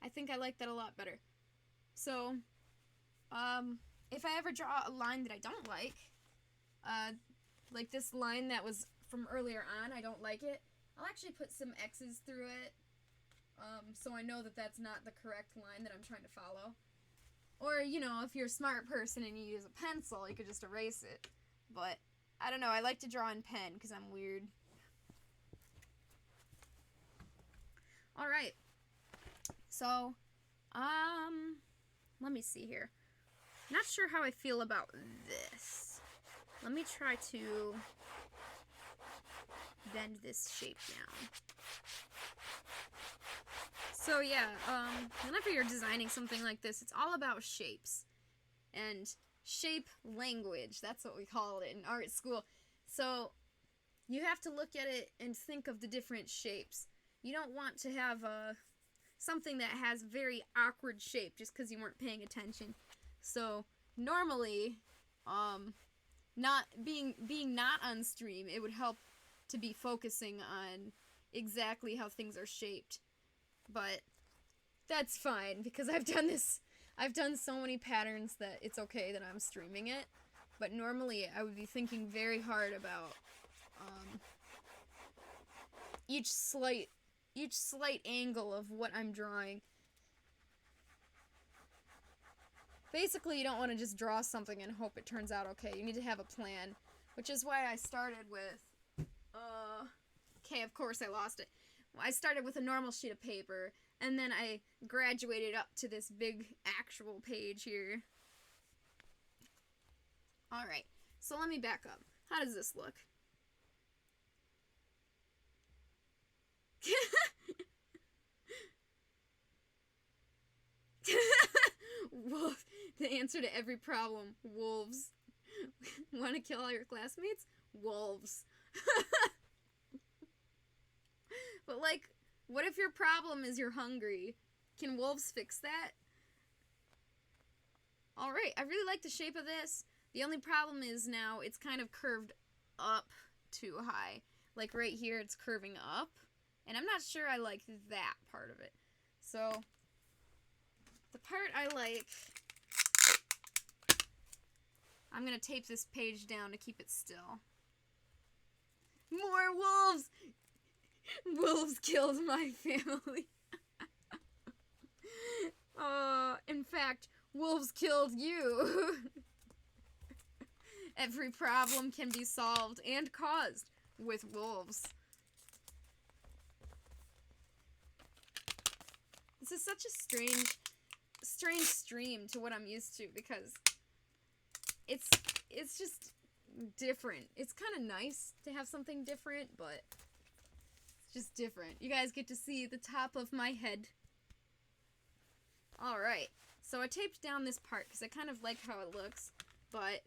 I think I like that a lot better. So, if I ever draw a line that I don't like this line that was from earlier on, I don't like it, I'll actually put some X's through it, so I know that that's not the correct line that I'm trying to follow. Or, you know, if you're a smart person and you use a pencil, you could just erase it. But, I don't know, I like to draw in pen, because I'm weird. Alright. So, let me see here. Not sure how I feel about this. Let me try to bend this shape down. So yeah, whenever you're designing something like this, it's all about shapes. And shape language, that's what we call it in art school. So you have to look at it and think of the different shapes. You don't want to have something that has very awkward shape just because you weren't paying attention. So normally, not being not on stream, it would help to be focusing on exactly how things are shaped. But that's fine, because I've done so many patterns that it's okay that I'm streaming it. But normally I would be thinking very hard about each slight angle of what I'm drawing. Basically, you don't want to just draw something and hope it turns out okay. You need to have a plan, which is why I started with, okay, of course I lost it. I started with a normal sheet of paper, and then I graduated up to this big actual page here. Alright, so let me back up. How does this look? Wolf. The answer to every problem. Wolves. Want to kill all your classmates? Wolves. But, like, what if your problem is you're hungry? Can wolves fix that? Alright, I really like the shape of this. The only problem is now it's kind of curved up too high. Like right here, it's curving up. And I'm not sure I like that part of it. So, the part I like, I'm gonna tape this page down to keep it still. More wolves! Wolves killed my family. In fact, wolves killed you. Every problem can be solved and caused with wolves. This is such a strange stream to what I'm used to because it's just different. It's kind of nice to have something different, but it's just different. You guys get to see the top of my head. Alright, so I taped down this part because I kind of like how it looks, but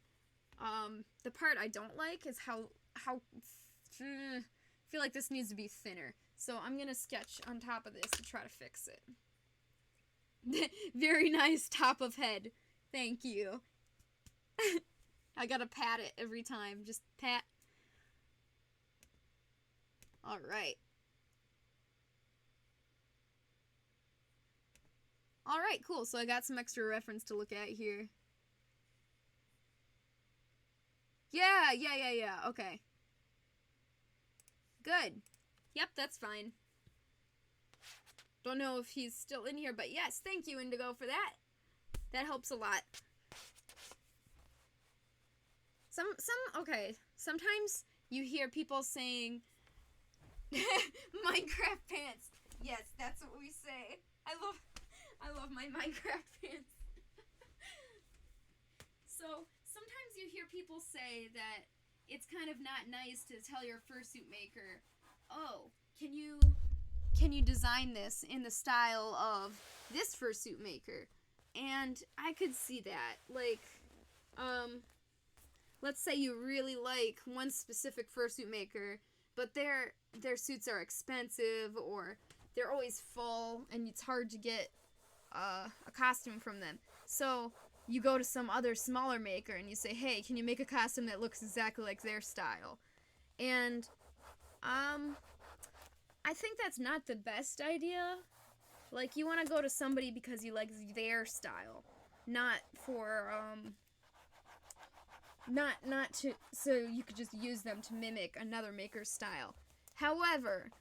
the part I don't like is how I feel like this needs to be thinner. So I'm gonna sketch on top of this to try to fix it. Very nice top of head. Thank you. I gotta pat it every time. Just pat. Alright. Alright, cool. So I got some extra reference to look at here. Yeah. Okay. Good. Yep, that's fine. Don't know if he's still in here, but yes, thank you, Indigo, for that. That helps a lot. Okay, sometimes you hear people saying, Minecraft pants. Yes, that's what we say. I love my Minecraft pants. So, sometimes you hear people say that it's kind of not nice to tell your fursuit maker, oh, can you design this in the style of this fursuit maker? And I could see that. Like, let's say you really like one specific fursuit maker, but their suits are expensive, or they're always full, and it's hard to get a costume from them. So you go to some other smaller maker and you say, hey, can you make a costume that looks exactly like their style? And I think that's not the best idea. Like, you want to go to somebody because you like their style, not for not to so you could just use them to mimic another maker's style. However,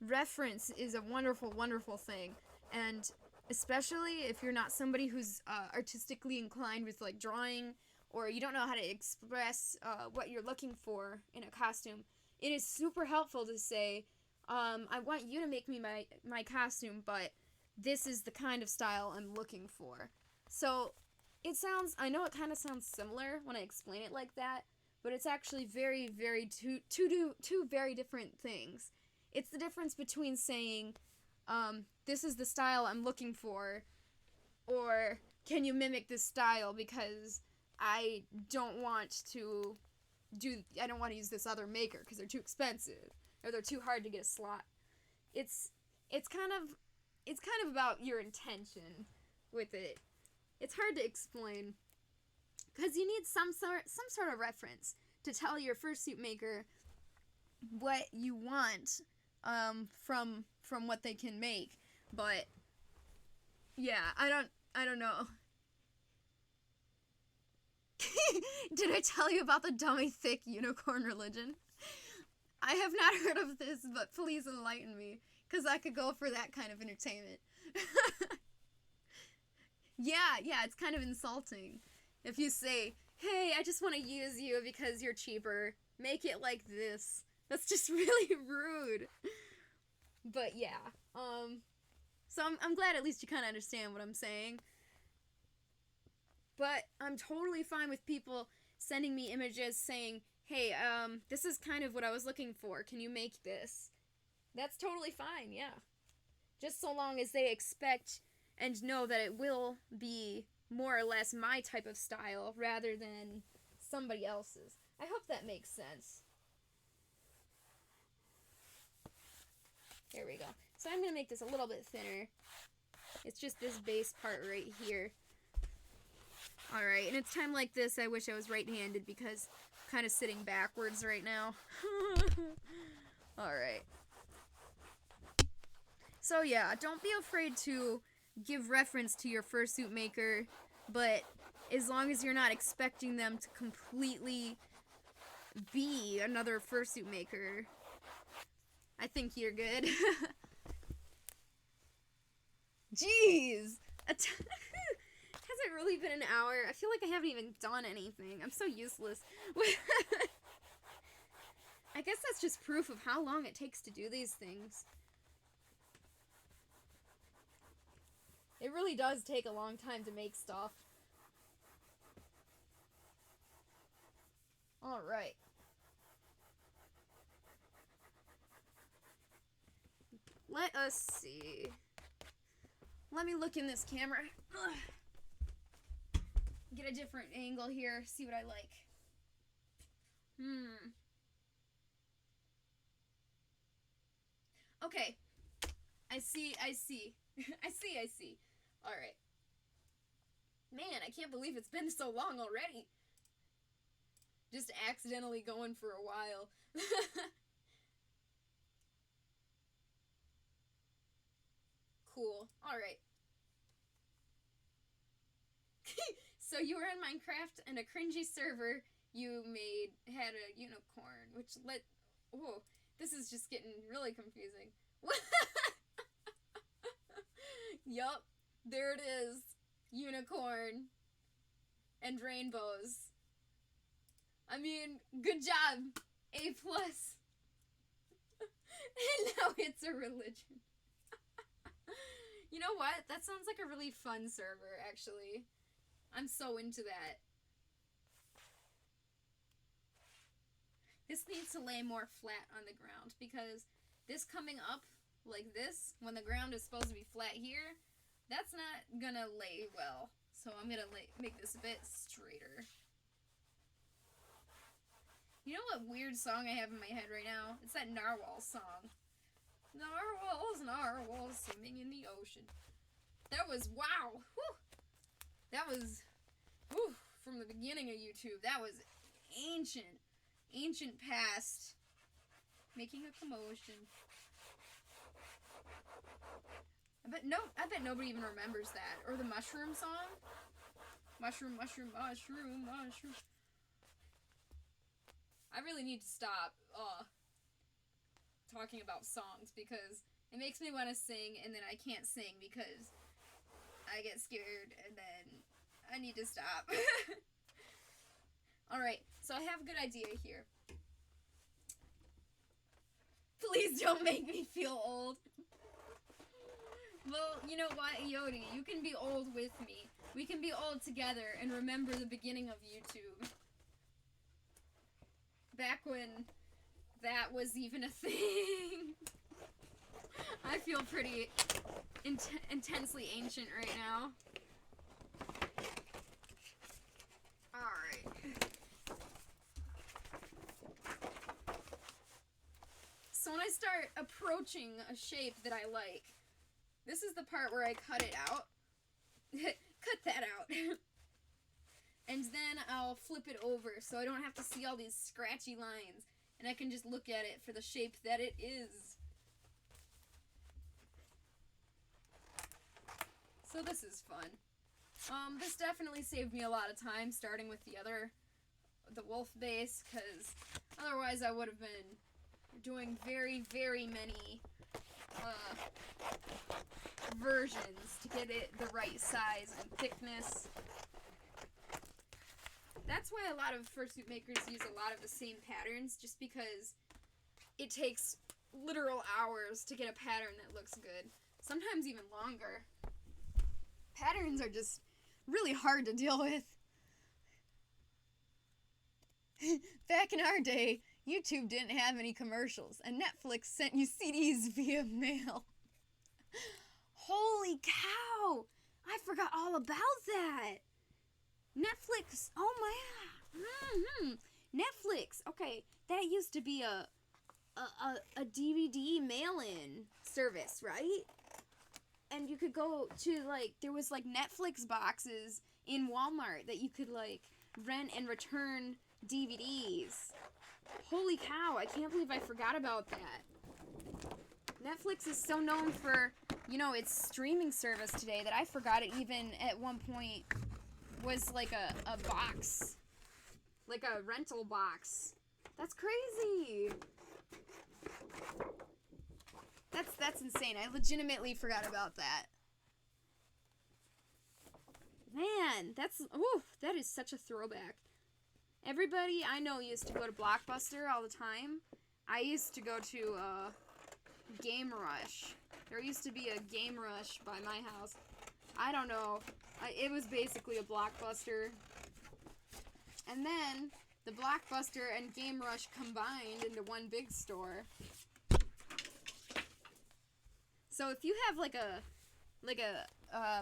reference is a wonderful thing, and especially if you're not somebody who's artistically inclined with like drawing, or you don't know how to express what you're looking for in a costume, it is super helpful to say, I want you to make me my costume, but this is the kind of style I'm looking for. So I know it kind of sounds similar when I explain it like that, but it's actually very two very different things. It's the difference between saying, this is the style I'm looking for, or can you mimic this style because I don't want to use this other maker because they're too expensive, or they're too hard to get a slot. It's kind of about your intention with it. It's hard to explain because you need some sort of reference to tell your fursuit maker what you want from what they can make. But yeah, I don't know. Did I tell you about the dummy thick unicorn religion? I have not heard of this, but please enlighten me, because I could go for that kind of entertainment. Yeah, it's kind of insulting. If you say, hey, I just want to use you because you're cheaper, make it like this. That's just really rude. But yeah, so I'm glad at least you kind of understand what I'm saying. But I'm totally fine with people sending me images saying, hey, this is kind of what I was looking for. Can you make this? That's totally fine, yeah. Just so long as they expect and know that it will be more or less my type of style rather than somebody else's. I hope that makes sense. There we go. So I'm going to make this a little bit thinner. It's just this base part right here. Alright, and it's time like this I wish I was right-handed because I'm kind of sitting backwards right now. Alright. So yeah, don't be afraid to give reference to your fursuit maker, but as long as you're not expecting them to completely be another fursuit maker, I think you're good. Jeez! Has it really been an hour? I feel like I haven't even done anything. I'm so useless. I guess that's just proof of how long it takes to do these things. It really does take a long time to make stuff. Alright. Let us see. Let me look in this camera. Ugh. Get a different angle here, see what I like. Okay. I see. I see. Alright. Man, I can't believe it's been so long already. Just accidentally going for a while. Cool. Alright. So you were in Minecraft and a cringy server you had a unicorn, which whoa, this is just getting really confusing. Yup, there it is. Unicorn and rainbows. I mean, good job. A+. And now it's a religion. You know what? That sounds like a really fun server, actually. I'm so into that. This needs to lay more flat on the ground because this coming up like this, when the ground is supposed to be flat here, that's not gonna lay well. So I'm gonna make this a bit straighter. You know what weird song I have in my head right now? It's that narwhal song. Narwhals, narwhals, swimming in the ocean. That was, wow! Whew. That was, whew, from the beginning of YouTube. That was ancient past. Making a commotion. I bet nobody even remembers that. Or the mushroom song. Mushroom, mushroom, mushroom, mushroom. I really need to stop talking about songs because it makes me want to sing and then I can't sing because I get scared and then I need to stop. Alright, so I have a good idea here. Please don't make me feel old. Well, you know what, Yodi? You can be old with me. We can be old together and remember the beginning of YouTube. Back when that was even a thing. I feel pretty intensely ancient right now. Alright. So when I start approaching a shape that I like, this is the part where I cut it out. Cut that out. And then I'll flip it over so I don't have to see all these scratchy lines. And I can just look at it for the shape that it is. So this is fun. This definitely saved me a lot of time starting with the wolf base, because otherwise I would have been doing very, very many versions to get it the right size and thickness. That's why a lot of fursuit makers use a lot of the same patterns, just because it takes literal hours to get a pattern that looks good. Sometimes even longer. Patterns are just really hard to deal with. Back in our day, YouTube didn't have any commercials, and Netflix sent you CDs via mail. Holy cow! I forgot all about that! Netflix, oh my, Netflix, okay, that used to be a DVD mail-in service, right? And you could go to, like, there was, like, Netflix boxes in Walmart that you could, like, rent and return DVDs. Holy cow, I can't believe I forgot about that. Netflix is so known for, you know, its streaming service today that I forgot it even at one point was like a box. Like a rental box. That's crazy. That's insane. I legitimately forgot about that. Man, that is such a throwback. Everybody I know used to go to Blockbuster all the time. I used to go to Game Rush. There used to be a Game Rush by my house. I don't know. It was basically a Blockbuster. And then the Blockbuster and Game Rush combined into one big store. So if you have like a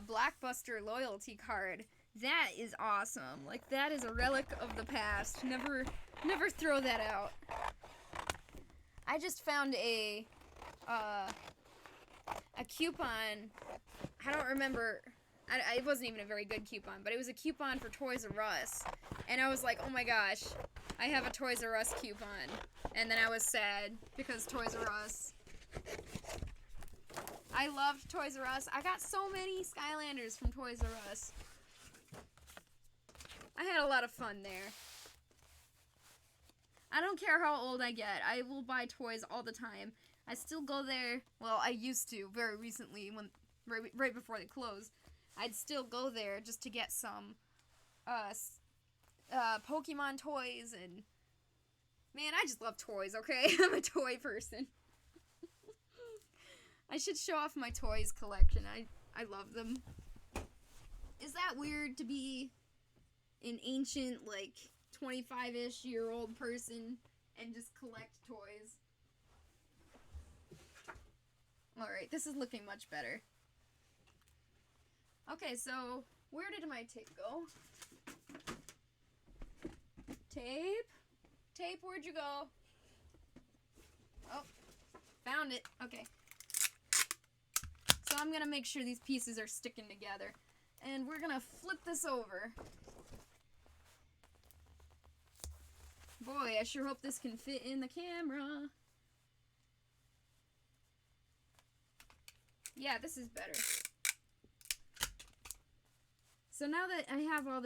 Blockbuster loyalty card, that is awesome. Like, that is a relic of the past. Never throw that out. I just found a coupon. I don't remember. It wasn't even a very good coupon, but it was a coupon for Toys R Us. And I was like, oh my gosh, I have a Toys R Us coupon. And then I was sad because Toys R Us. I loved Toys R Us. I got so many Skylanders from Toys R Us. I had a lot of fun there. I don't care how old I get. I will buy toys all the time. I still go there. Well, I used to very recently, when right before they closed. I'd still go there just to get some Pokemon toys, and man, I just love toys, okay? I'm a toy person. I should show off my toys collection. I love them. Is that weird to be an ancient, like, 25-ish year old person and just collect toys? Alright, this is looking much better. Okay, so where did my tape go? Tape? Tape, where'd you go? Oh, found it. Okay. So I'm gonna make sure these pieces are sticking together. And we're gonna flip this over. Boy, I sure hope this can fit in the camera. Yeah, this is better. So now that I have all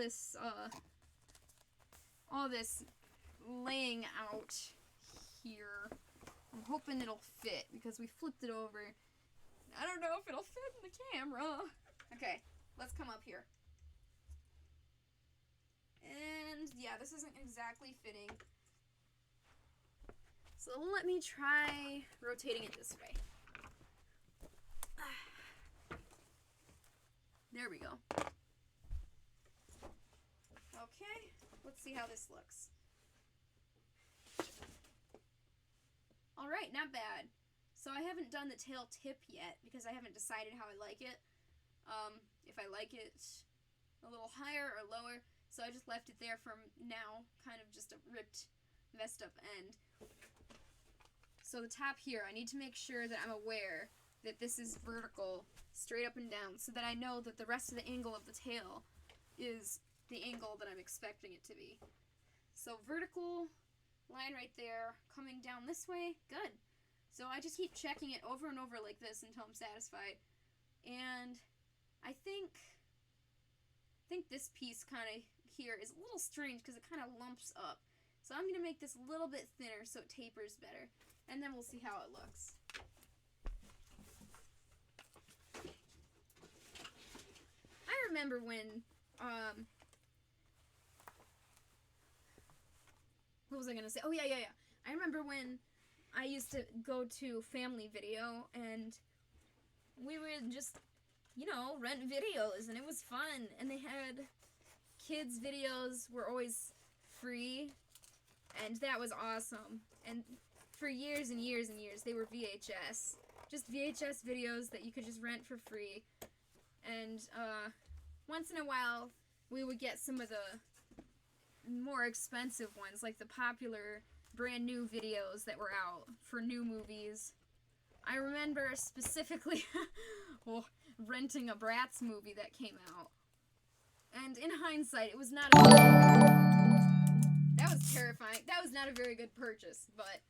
this laying out here, I'm hoping it'll fit because we flipped it over. I don't know if it'll fit in the camera. Okay, let's come up here. And yeah, this isn't exactly fitting. So let me try rotating it this way. There we go. Okay, let's see how this looks. Alright, not bad. So I haven't done the tail tip yet because I haven't decided how I like it. If I like it a little higher or lower. So I just left it there for now, kind of just a ripped, messed up end. So the top here, I need to make sure that I'm aware that this is vertical, straight up and down, so that I know that the rest of the angle of the tail is the angle that I'm expecting it to be. So vertical line right there, coming down this way, good. So I just keep checking it over and over like this until I'm satisfied. And I think this piece kind of here is a little strange because it kind of lumps up. So I'm going to make this a little bit thinner so it tapers better. And then we'll see how it looks. I remember when, what was I going to say? Oh, yeah. I remember when I used to go to Family Video, and we would just, you know, rent videos, and it was fun. And they had kids' videos were always free, and that was awesome. And for years and years and years, they were VHS. Just VHS videos that you could just rent for free. And once in a while, we would get some of the more expensive ones, like the popular brand new videos that were out for new movies. I remember specifically renting a Bratz movie that came out. And in hindsight, it was not a that was terrifying. That was not a very good purchase, but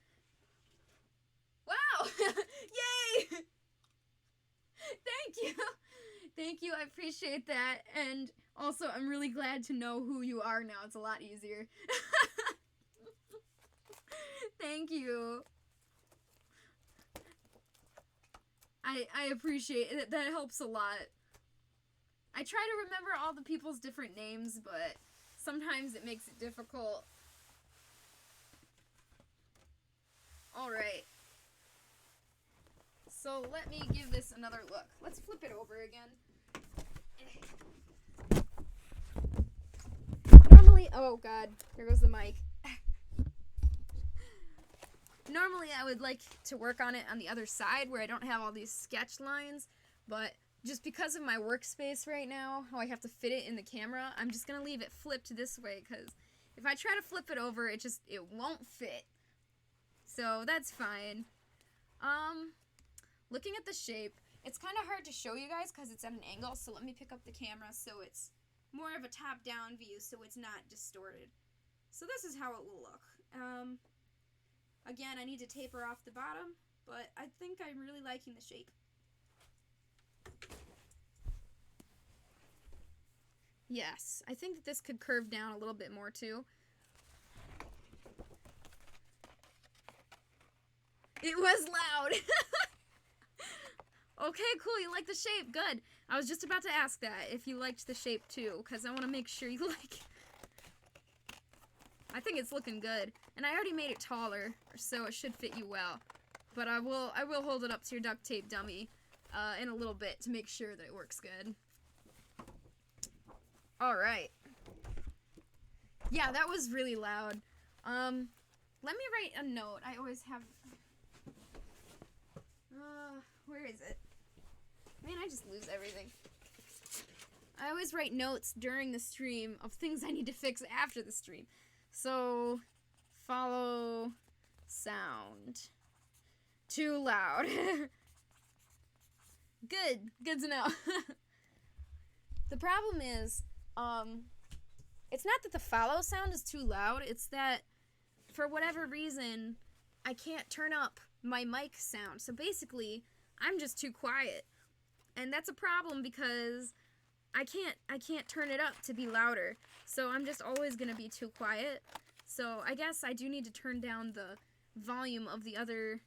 wow! Yay! Thank you. Thank you. I appreciate that. And also, I'm really glad to know who you are now. It's a lot easier. Thank you. I appreciate it. That helps a lot. I try to remember all the people's different names, but sometimes it makes it difficult. Alright. So let me give this another look. Let's flip it over again. Normally, oh god, here goes the mic. Normally I would like to work on it on the other side where I don't have all these sketch lines, but just because of my workspace right now, how I have to fit it in the camera, I'm just gonna leave it flipped this way, because if I try to flip it over, it won't fit. So that's fine. Looking at the shape, it's kind of hard to show you guys because it's at an angle, so let me pick up the camera so it's more of a top-down view so it's not distorted. So this is how it will look. Again, I need to taper off the bottom, but I think I'm really liking the shape. Yes, I think that this could curve down a little bit more too. It was loud! Okay, cool, you like the shape, good. I was just about to ask that, if you liked the shape too, because I want to make sure you like it. I think it's looking good, and I already made it taller, so it should fit you well. But I will hold it up to your duct tape dummy in a little bit to make sure that it works good. Alright. Yeah, that was really loud. Let me write a note. I always have... where is it? Man, I just lose everything. I always write notes during the stream of things I need to fix after the stream. So, follow sound. Too loud. Good to know. The problem is, it's not that the follow sound is too loud, it's that for whatever reason, I can't turn up my mic sound. So basically, I'm just too quiet. And that's a problem because I can't turn it up to be louder. So I'm just always going to be too quiet. So I guess I do need to turn down the volume of the other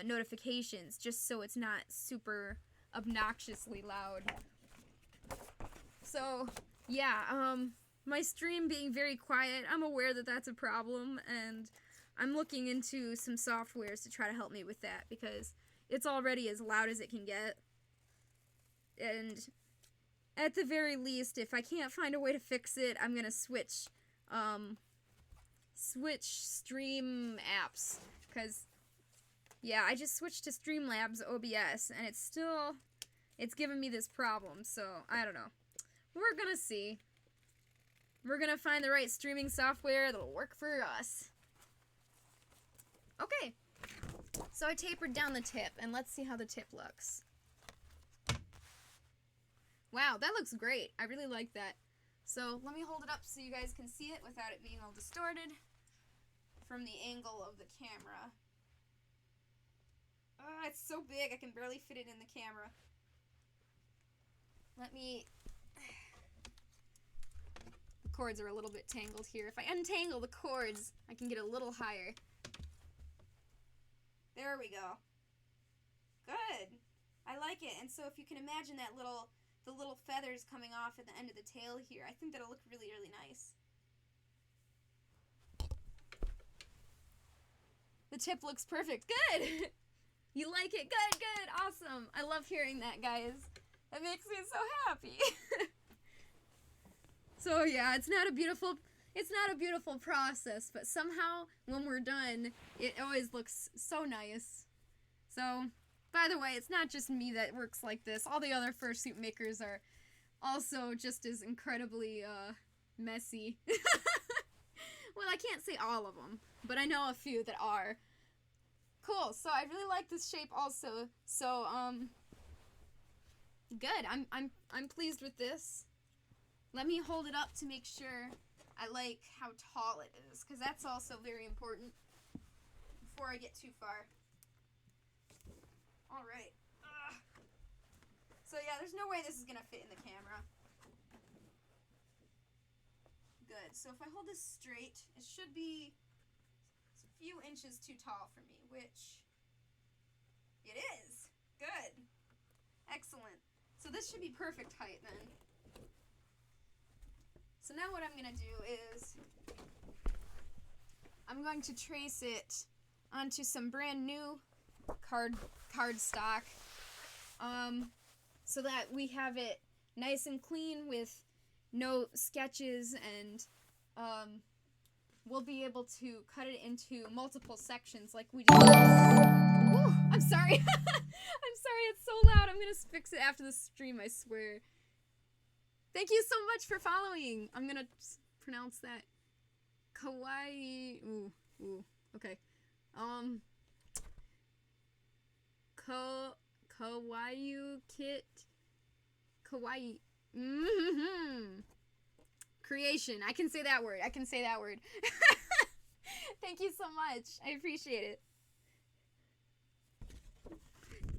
notifications just so it's not super obnoxiously loud. So, yeah, my stream being very quiet, I'm aware that that's a problem, and I'm looking into some softwares to try to help me with that, because it's already as loud as it can get. And at the very least, if I can't find a way to fix it, I'm gonna switch stream apps, because, yeah, I just switched to Streamlabs OBS, and it's giving me this problem, so, I don't know. We're gonna see. We're gonna find the right streaming software that'll work for us. Okay, so I tapered down the tip, and let's see how the tip looks. Wow, that looks great. I really like that. So let me hold it up so you guys can see it without it being all distorted from the angle of the camera. Oh, it's so big I can barely fit it in the camera. Let me cords are a little bit tangled here. If I untangle the cords, I can get a little higher. There we go. Good. I like it. And so if you can imagine that the little feathers coming off at the end of the tail here, I think that'll look really, really nice. The tip looks perfect. Good! You like it? Good, good, awesome. I love hearing that, guys. That makes me so happy. So yeah, it's not a beautiful process, but somehow when we're done, it always looks so nice. So, by the way, it's not just me that works like this. All the other fursuit makers are also just as incredibly messy. Well, I can't say all of them, but I know a few that are. Cool. So I really like this shape also. So good. I'm pleased with this. Let me hold it up to make sure I like how tall it is, because that's also very important before I get too far. All right. So yeah, there's no way this is gonna fit in the camera. Good. So if I hold this straight, it should be a few inches too tall for me, which it is. Good. Excellent. So this should be perfect height then. So now what I'm going to do is I'm going to trace it onto some brand new cardstock, so that we have it nice and clean with no sketches, and we'll be able to cut it into multiple sections like we did. Ooh, I'm sorry. I'm sorry, it's so loud. I'm going to fix it after the stream, I swear. Thank you so much for following. I'm gonna pronounce that. Kawaii. Ooh. Okay. Kawaii kit. Kawaii. Creation. I can say that word. Thank you so much. I appreciate it.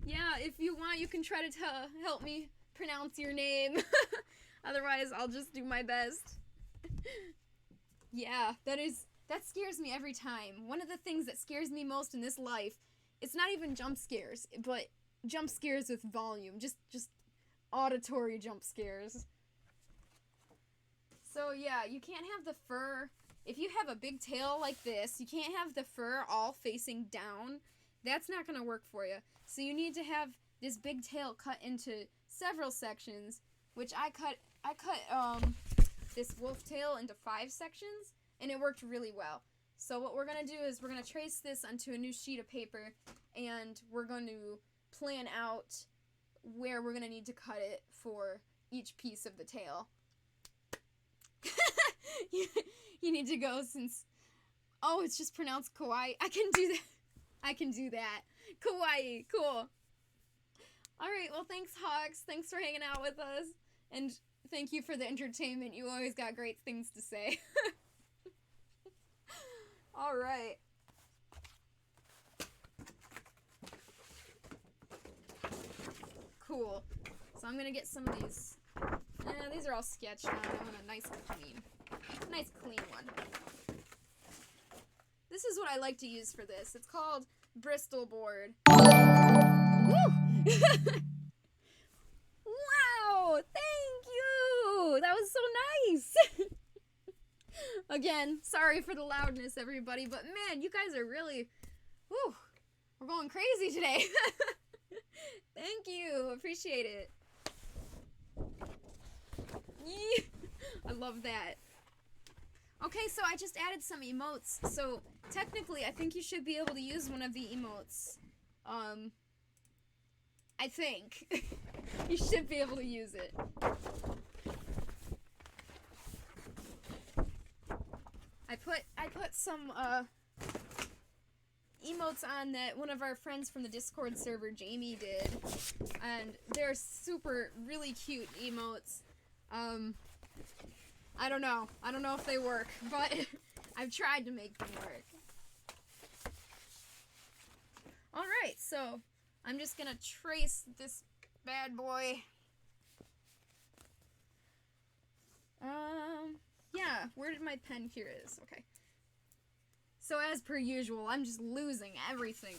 Yeah, if you want, you can try to help me pronounce your name. Otherwise, I'll just do my best. Yeah, that scares me every time. One of the things that scares me most in this life, it's not even jump scares, but jump scares with volume. Just auditory jump scares. So yeah, you can't have the fur. If you have a big tail like this, you can't have the fur all facing down. That's not gonna work for you. So you need to have this big tail cut into several sections, which I cut this wolf tail into 5 sections, and it worked really well. So what we're going to do is we're going to trace this onto a new sheet of paper, and we're going to plan out where we're going to need to cut it for each piece of the tail. You need to go since... Oh, it's just pronounced kawaii. I can do that. Kawaii. Cool. Alright, well, thanks, Hawks. Thanks for hanging out with us. And thank you for the entertainment. You always got great things to say. Alright. Cool. So I'm gonna get some of these. These are all sketched on. I want a nice clean one. This is what I like to use for this. It's called Bristol board. Woo! Wow! Thank you! That was so nice! Again, sorry for the loudness, everybody, but man, you guys are really... Whew! We're going crazy today! Thank you! Appreciate it. Yeah. I love that. Okay, so I just added some emotes. So, technically, I think you should be able to use one of the emotes. I think. You should be able to use it. I put some emotes on that one of our friends from the Discord server, Jamie, did, and they're really cute emotes. I don't know if they work, but I've tried to make them work. Alright, so I'm just gonna trace this bad boy. Yeah, where did my pen? Here it is. Okay. So as per usual, I'm just losing everything.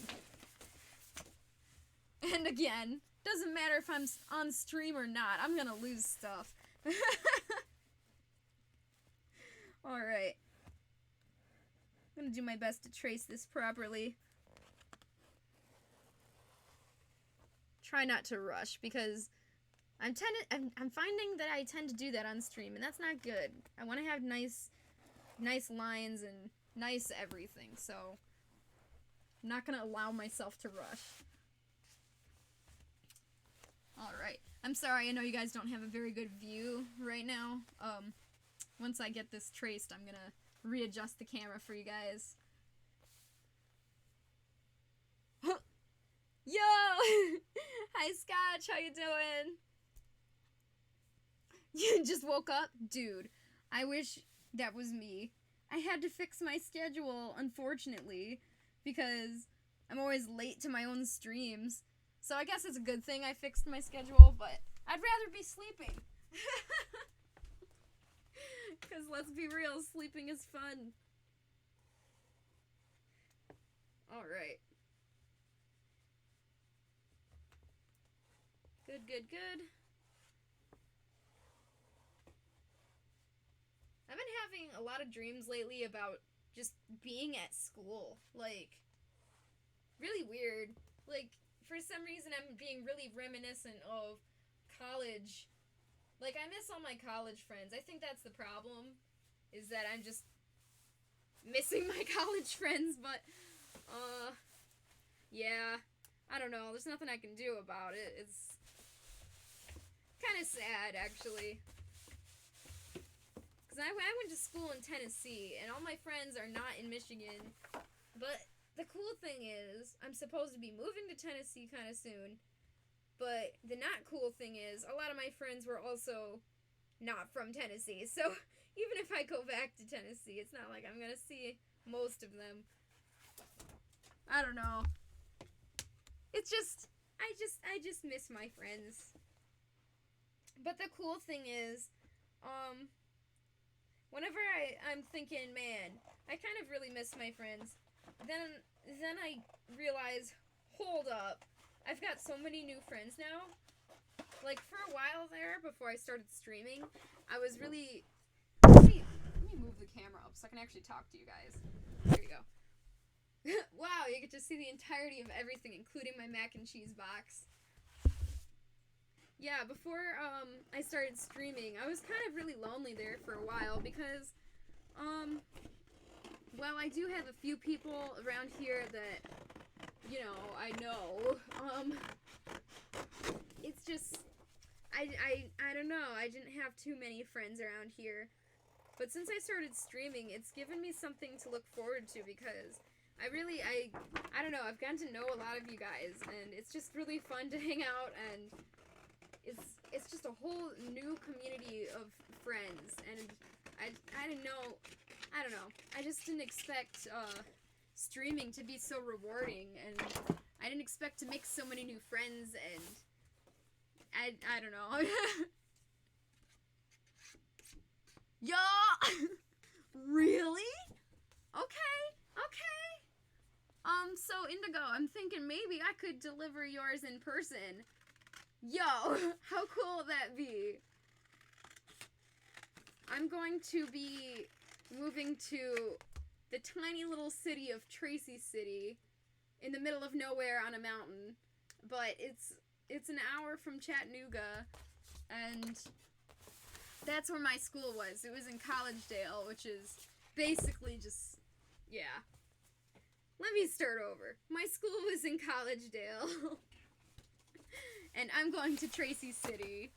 And again, doesn't matter if I'm on stream or not, I'm gonna lose stuff. Alright. I'm gonna do my best to trace this properly. Try not to rush, because I'm finding that I tend to do that on stream, and that's not good. I want to have nice lines and nice everything, so I'm not gonna allow myself to rush. Alright. I'm sorry, I know you guys don't have a very good view right now. Once I get this traced, I'm gonna readjust the camera for you guys. Yo! Hi, Scotch, how you doing? You just woke up? Dude, I wish that was me. I had to fix my schedule, unfortunately, because I'm always late to my own streams. So I guess it's a good thing I fixed my schedule, but I'd rather be sleeping. Because let's be real, sleeping is fun. Alright. Good, good, good. I've been having a lot of dreams lately about just being at school. Like, really weird. Like, for some reason I'm being really reminiscent of college. Like, I miss all my college friends. I think that's the problem, is that I'm just missing my college friends, but, yeah, I don't know. There's nothing I can do about it. It's kind of sad, actually. Because I went to school in Tennessee, and all my friends are not in Michigan, but the cool thing is, I'm supposed to be moving to Tennessee kind of soon, but the not cool thing is, a lot of my friends were also not from Tennessee, so even if I go back to Tennessee, it's not like I'm gonna see most of them. I don't know. It's just, I just miss my friends. But the cool thing is, whenever I'm thinking, man, I kind of really miss my friends, then I realize, hold up, I've got so many new friends now. Like, for a while there, before I started streaming, I was really... Let me move the camera up so I can actually talk to you guys. There you go. Wow, you get to see the entirety of everything, including my mac and cheese box. Yeah, before I started streaming, I was kind of really lonely there for a while because, well, I do have a few people around here that, you know, I know. It's just, I don't know, I didn't have too many friends around here. But since I started streaming, it's given me something to look forward to because I don't know, I've gotten to know a lot of you guys, and it's just really fun to hang out, and it's just a whole new community of friends, and I didn't know, I don't know, I just didn't expect, streaming to be so rewarding, and I didn't expect to make so many new friends, and I don't know. Yo! Really? Okay. So Indigo, I'm thinking maybe I could deliver yours in person. Yo, how cool would that be? I'm going to be moving to the tiny little city of Tracy City in the middle of nowhere on a mountain, but it's an hour from Chattanooga, and that's where my school was. It was in Collegedale, which is basically just, yeah. Let me start over. My school was in Collegedale. And I'm going to Tracy City.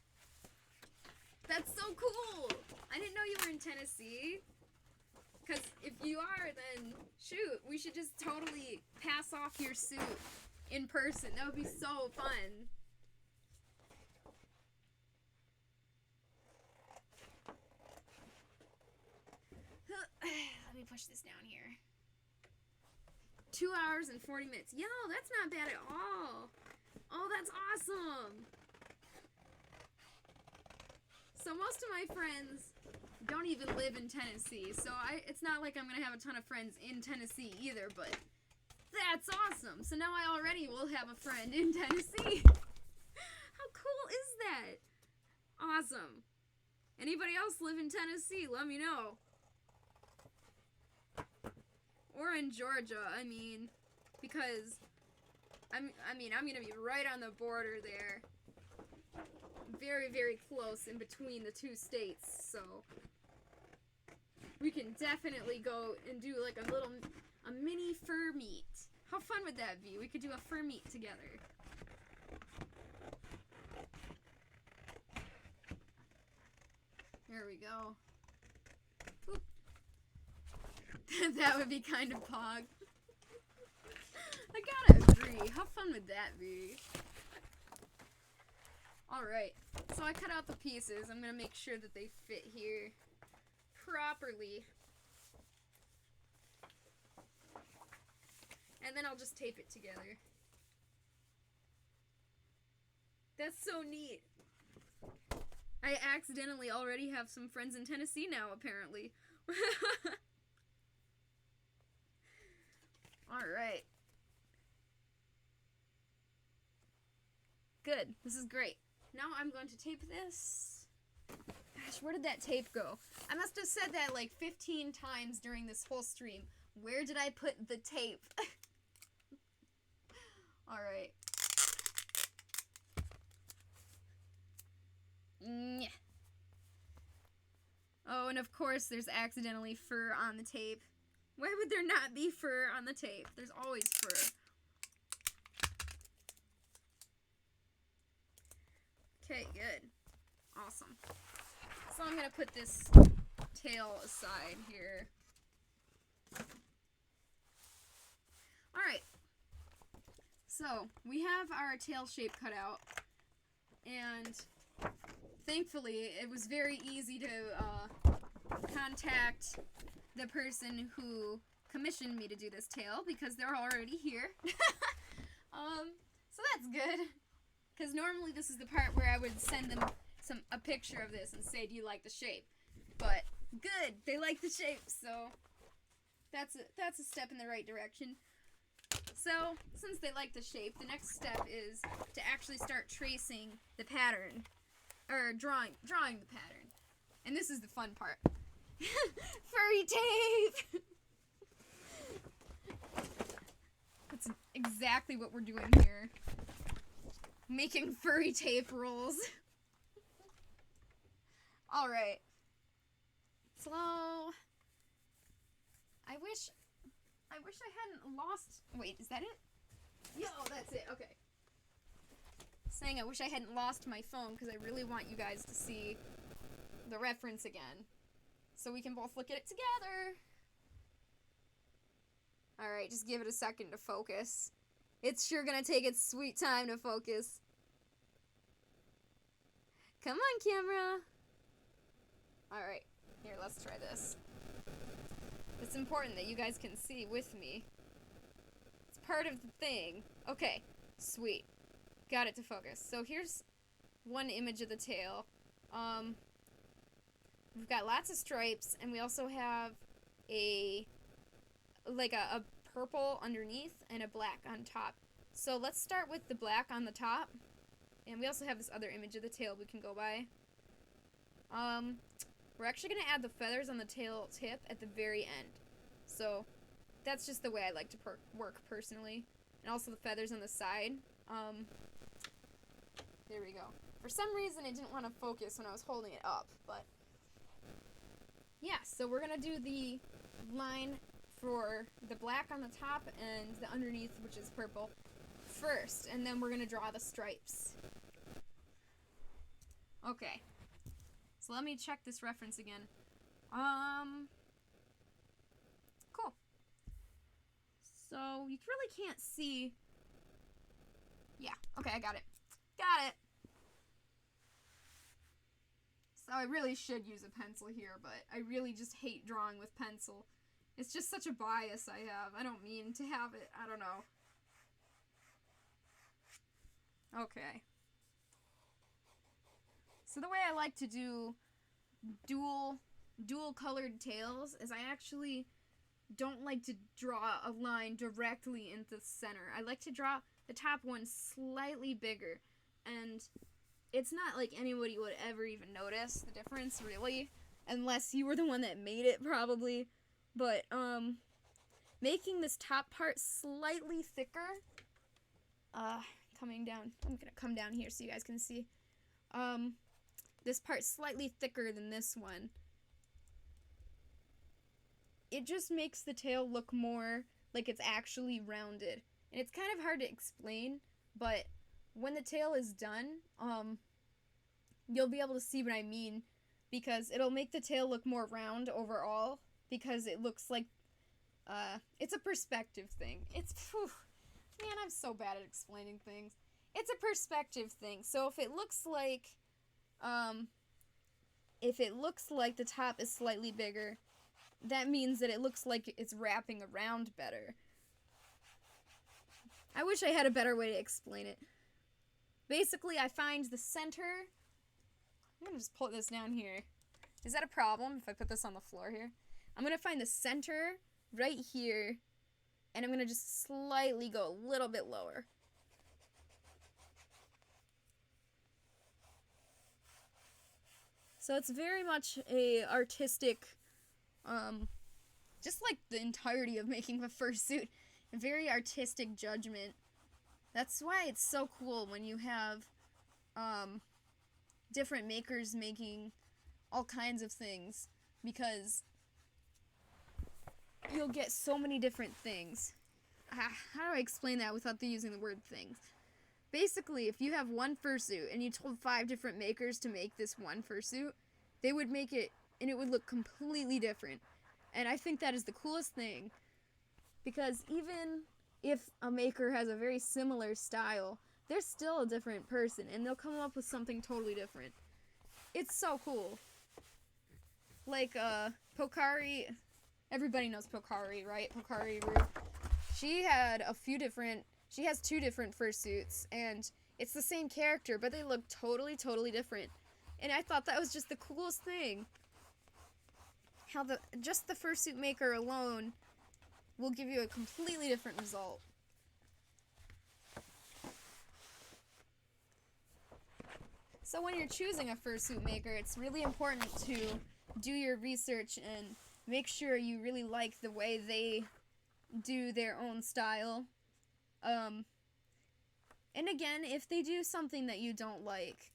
That's so cool! I didn't know you were in Tennessee. Because if you are, then shoot, we should just totally pass off your suit in person. That would be so fun. Let me push this down here. 2 hours and 40 minutes. Yo, that's not bad at all. Oh, that's awesome. So most of my friends don't even live in Tennessee, so it's not like I'm gonna have a ton of friends in Tennessee either, but that's awesome. So now I already will have a friend in Tennessee. How cool is that? Awesome. Anybody else live in Tennessee? Let me know. Or in Georgia, I mean, because I'm gonna be right on the border there. Very, very close in between the two states, so we can definitely go and do like a mini fur meet. How fun would that be? We could do a fur meet together. There we go. Oop. That would be kind of pog. I gotta agree. How fun would that be? Alright, so I cut out the pieces. I'm gonna make sure that they fit here properly. And then I'll just tape it together. That's so neat. I accidentally already have some friends in Tennessee now, apparently. Alright. Good. This is great. Now I'm going to tape this. Gosh, where did that tape go? I must have said that like 15 times during this whole stream. Where did I put the tape? Alright. Oh, and of course there's accidentally fur on the tape. Why would there not be fur on the tape? There's always fur. Okay, good. Awesome. So I'm gonna put this tail aside here. Alright. So, we have our tail shape cut out. And thankfully, it was very easy to contact the person who commissioned me to do this tail because they're already here. So that's good. Because normally this is the part where I would send them a picture of this and say, do you like the shape? But good, they like the shape, so that's a step in the right direction. So, since they like the shape, the next step is to actually start tracing the pattern, or drawing the pattern. And this is the fun part. Furry tape! That's exactly what we're doing here. Making furry tape rolls. Alright. So, I wish I hadn't lost... Wait, is that it? Yo, that's it. Okay. Saying I wish I hadn't lost my phone because I really want you guys to see the reference again. So we can both look at it together. Alright, just give it a second to focus. It's sure gonna take its sweet time to focus. Come on, camera. Alright, here, let's try this. It's important that you guys can see with me. It's part of the thing. Okay, sweet. Got it to focus. So here's one image of the tail. We've got lots of stripes, and we also have a purple underneath and a black on top. So let's start with the black on the top. And we also have this other image of the tail we can go by. We're actually going to add the feathers on the tail tip at the very end. So that's just the way I like to work personally. And also the feathers on the side. There we go. For some reason it didn't want to focus when I was holding it up, but yeah, so we're going to do the line for the black on the top and the underneath, which is purple, first, and then we're going to draw the stripes. Okay. So let me check this reference again. Cool. So you really can't see. Yeah, okay, I got it. Got it. So I really should use a pencil here, but I really just hate drawing with pencil. It's just such a bias I have. I don't mean to have it. I don't know. Okay. So the way I like to do dual dual colored tails is I actually don't like to draw a line directly into the center. I like to draw the top one slightly bigger, and it's not like anybody would ever even notice the difference, really, unless you were the one that made it, probably. But making this top part slightly thicker, coming down, I'm gonna come down here so you guys can see, this part slightly thicker than this one, it just makes the tail look more like it's actually rounded. And it's kind of hard to explain, but when the tail is done, you'll be able to see what I mean, because it'll make the tail look more round overall, because it looks like, it's a perspective thing. Man, I'm so bad at explaining things. It's a perspective thing. So if it looks like the top is slightly bigger, that means that it looks like it's wrapping around better. I wish I had a better way to explain it. Basically, I find the center. I'm gonna just pull this down here. Is that a problem if I put this on the floor here? I'm gonna find the center right here, and I'm gonna just slightly go a little bit lower. So it's very much a artistic, just like the entirety of making a fursuit, a very artistic judgment. That's why it's so cool when you have different makers making all kinds of things, because you'll get so many different things. How do I explain that without using the word things? Basically, if you have one fursuit and you told 5 different makers to make this one fursuit, they would make it and it would look completely different. And I think that is the coolest thing, because even if a maker has a very similar style, they're still a different person and they'll come up with something totally different. It's so cool. Like Pokari, everybody knows Pokari, right? Pokari Roo. She has 2 different fursuits, and it's the same character, but they look totally different. And I thought that was just the coolest thing. How just the fursuit maker alone will give you a completely different result. So when you're choosing a fursuit maker, it's really important to do your research and make sure you really like the way they do their own style. And again, if they do something that you don't like,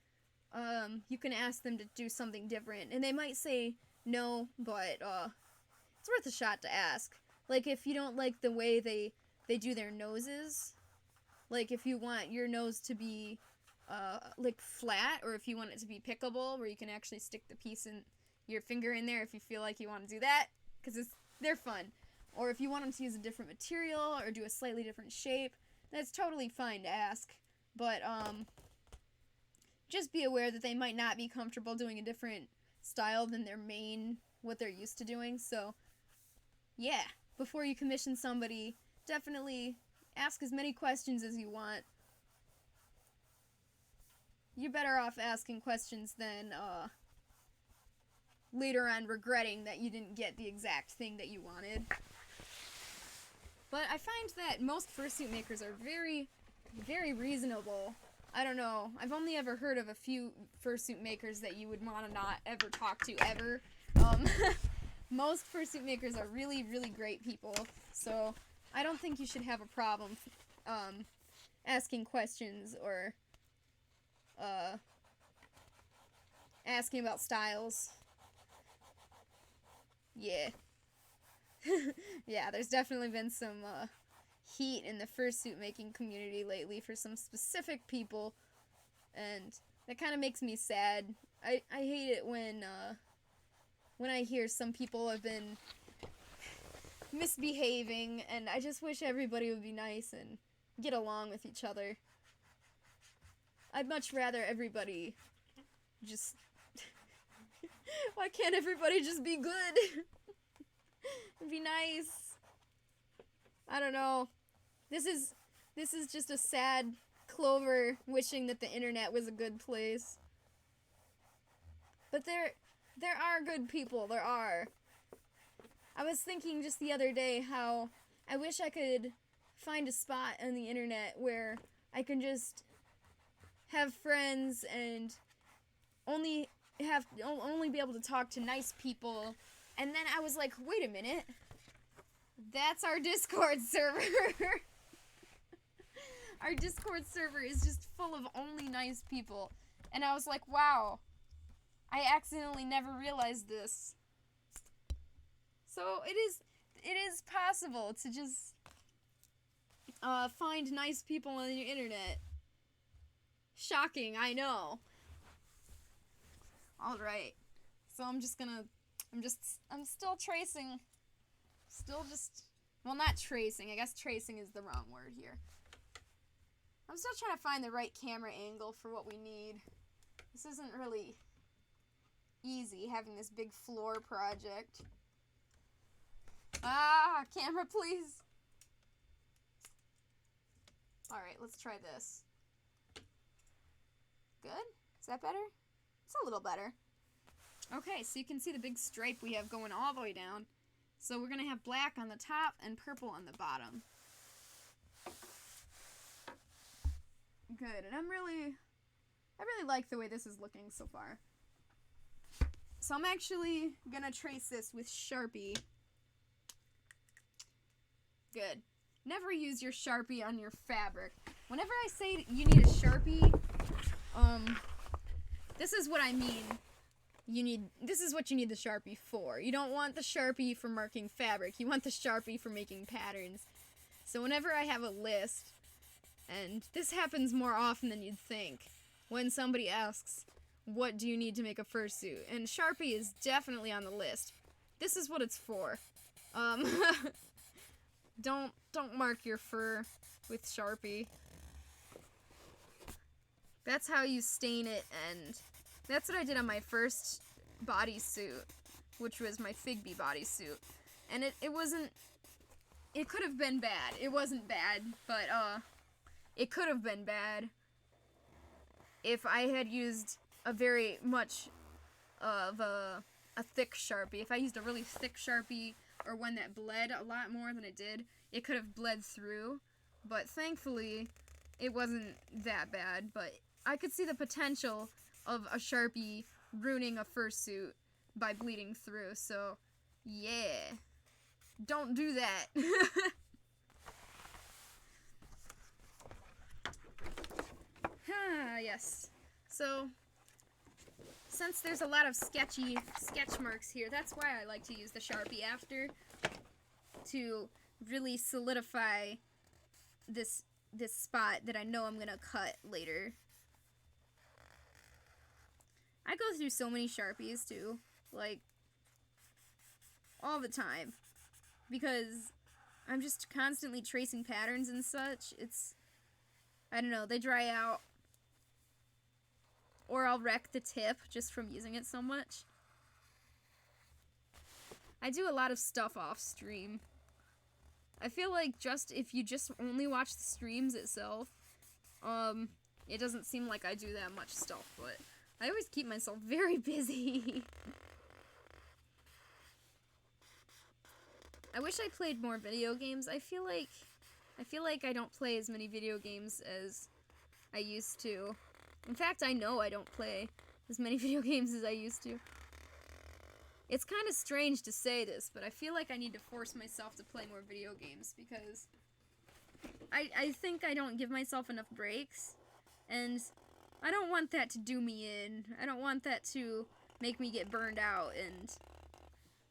you can ask them to do something different. And they might say no, but it's worth a shot to ask. Like, if you don't like the way they do their noses, like if you want your nose to be like flat, or if you want it to be pickable, where you can actually stick the piece in your finger in there if you feel like you want to do that, because they're fun. Or if you want them to use a different material or do a slightly different shape, that's totally fine to ask. But just be aware that they might not be comfortable doing a different style than what they're used to doing. So yeah, before you commission somebody, definitely ask as many questions as you want. You're better off asking questions than later on regretting that you didn't get the exact thing that you wanted. But I find that most fursuit makers are very, very reasonable. I don't know. I've only ever heard of a few fursuit makers that you would want to not ever talk to ever. Most fursuit makers are really, really great people. So I don't think you should have a problem asking questions or asking about styles. Yeah. Yeah, there's definitely been some heat in the fursuit making community lately for some specific people, and that kind of makes me sad. I hate it when I hear some people have been misbehaving, and I just wish everybody would be nice and get along with each other. I'd much rather everybody just... Why can't everybody just be good? Be nice. I don't know. This is just a sad Clover wishing that the internet was a good place. But there are good people. There are. I was thinking just the other day how I wish I could find a spot on the internet where I can just have friends and only be able to talk to nice people. And then I was like, wait a minute. That's our Discord server. Our Discord server is just full of only nice people. And I was like, wow. I accidentally never realized this. So it is possible to just find nice people on the internet. Shocking, I know. Alright. So I'm still tracing. Well, not tracing. I guess tracing is the wrong word here. I'm still trying to find the right camera angle for what we need. This isn't really easy, having this big floor project. Ah, camera, please. Alright, let's try this. Good? Is that better? It's a little better. Okay, so you can see the big stripe we have going all the way down. So we're going to have black on the top and purple on the bottom. Good, and I really like the way this is looking so far. So I'm actually going to trace this with Sharpie. Good. Never use your Sharpie on your fabric. Whenever I say you need a Sharpie, this is what I mean. This is what you need the Sharpie for. You don't want the Sharpie for marking fabric. You want the Sharpie for making patterns. So whenever I have a list, and this happens more often than you'd think, when somebody asks, what do you need to make a fursuit? And Sharpie is definitely on the list. This is what it's for. Don't mark your fur with Sharpie. That's how you stain it, and that's what I did on my first bodysuit, which was my Figby bodysuit. And it wasn't, it could have been bad. It wasn't bad, but it could have been bad if I had used a very much of a thick Sharpie. If I used a really thick Sharpie, or one that bled a lot more than it did, it could have bled through. But thankfully, it wasn't that bad. But I could see the potential of a Sharpie ruining a fursuit by bleeding through. So, yeah. Don't do that. Yes. So, since there's a lot of sketchy sketch marks here, that's why I like to use the Sharpie after, to really solidify this spot that I know I'm gonna cut later. I go through so many Sharpies too, like, all the time, because I'm just constantly tracing patterns and such. I don't know, they dry out, or I'll wreck the tip just from using it so much. I do a lot of stuff off stream. I feel like if you just only watch the streams itself, it doesn't seem like I do that much stuff, but I always keep myself very busy. I wish I played more video games. I feel like I don't play as many video games as I used to. In fact, I know I don't play as many video games as I used to. It's kind of strange to say this, but I feel like I need to force myself to play more video games, because I think I don't give myself enough breaks, and I don't want that to do me in. I don't want that to make me get burned out, and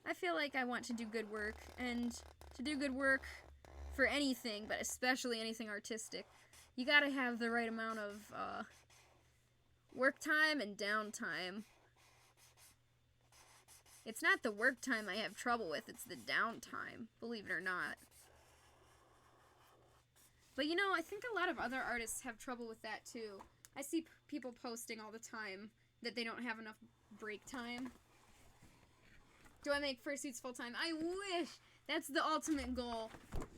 I feel like I want to do good work, and to do good work for anything, but especially anything artistic, you gotta have the right amount of work time and downtime. It's not the work time I have trouble with, it's the downtime, believe it or not. But you know, I think a lot of other artists have trouble with that too. I see people posting all the time that they don't have enough break time. Do I make fursuits full time? I wish! That's the ultimate goal.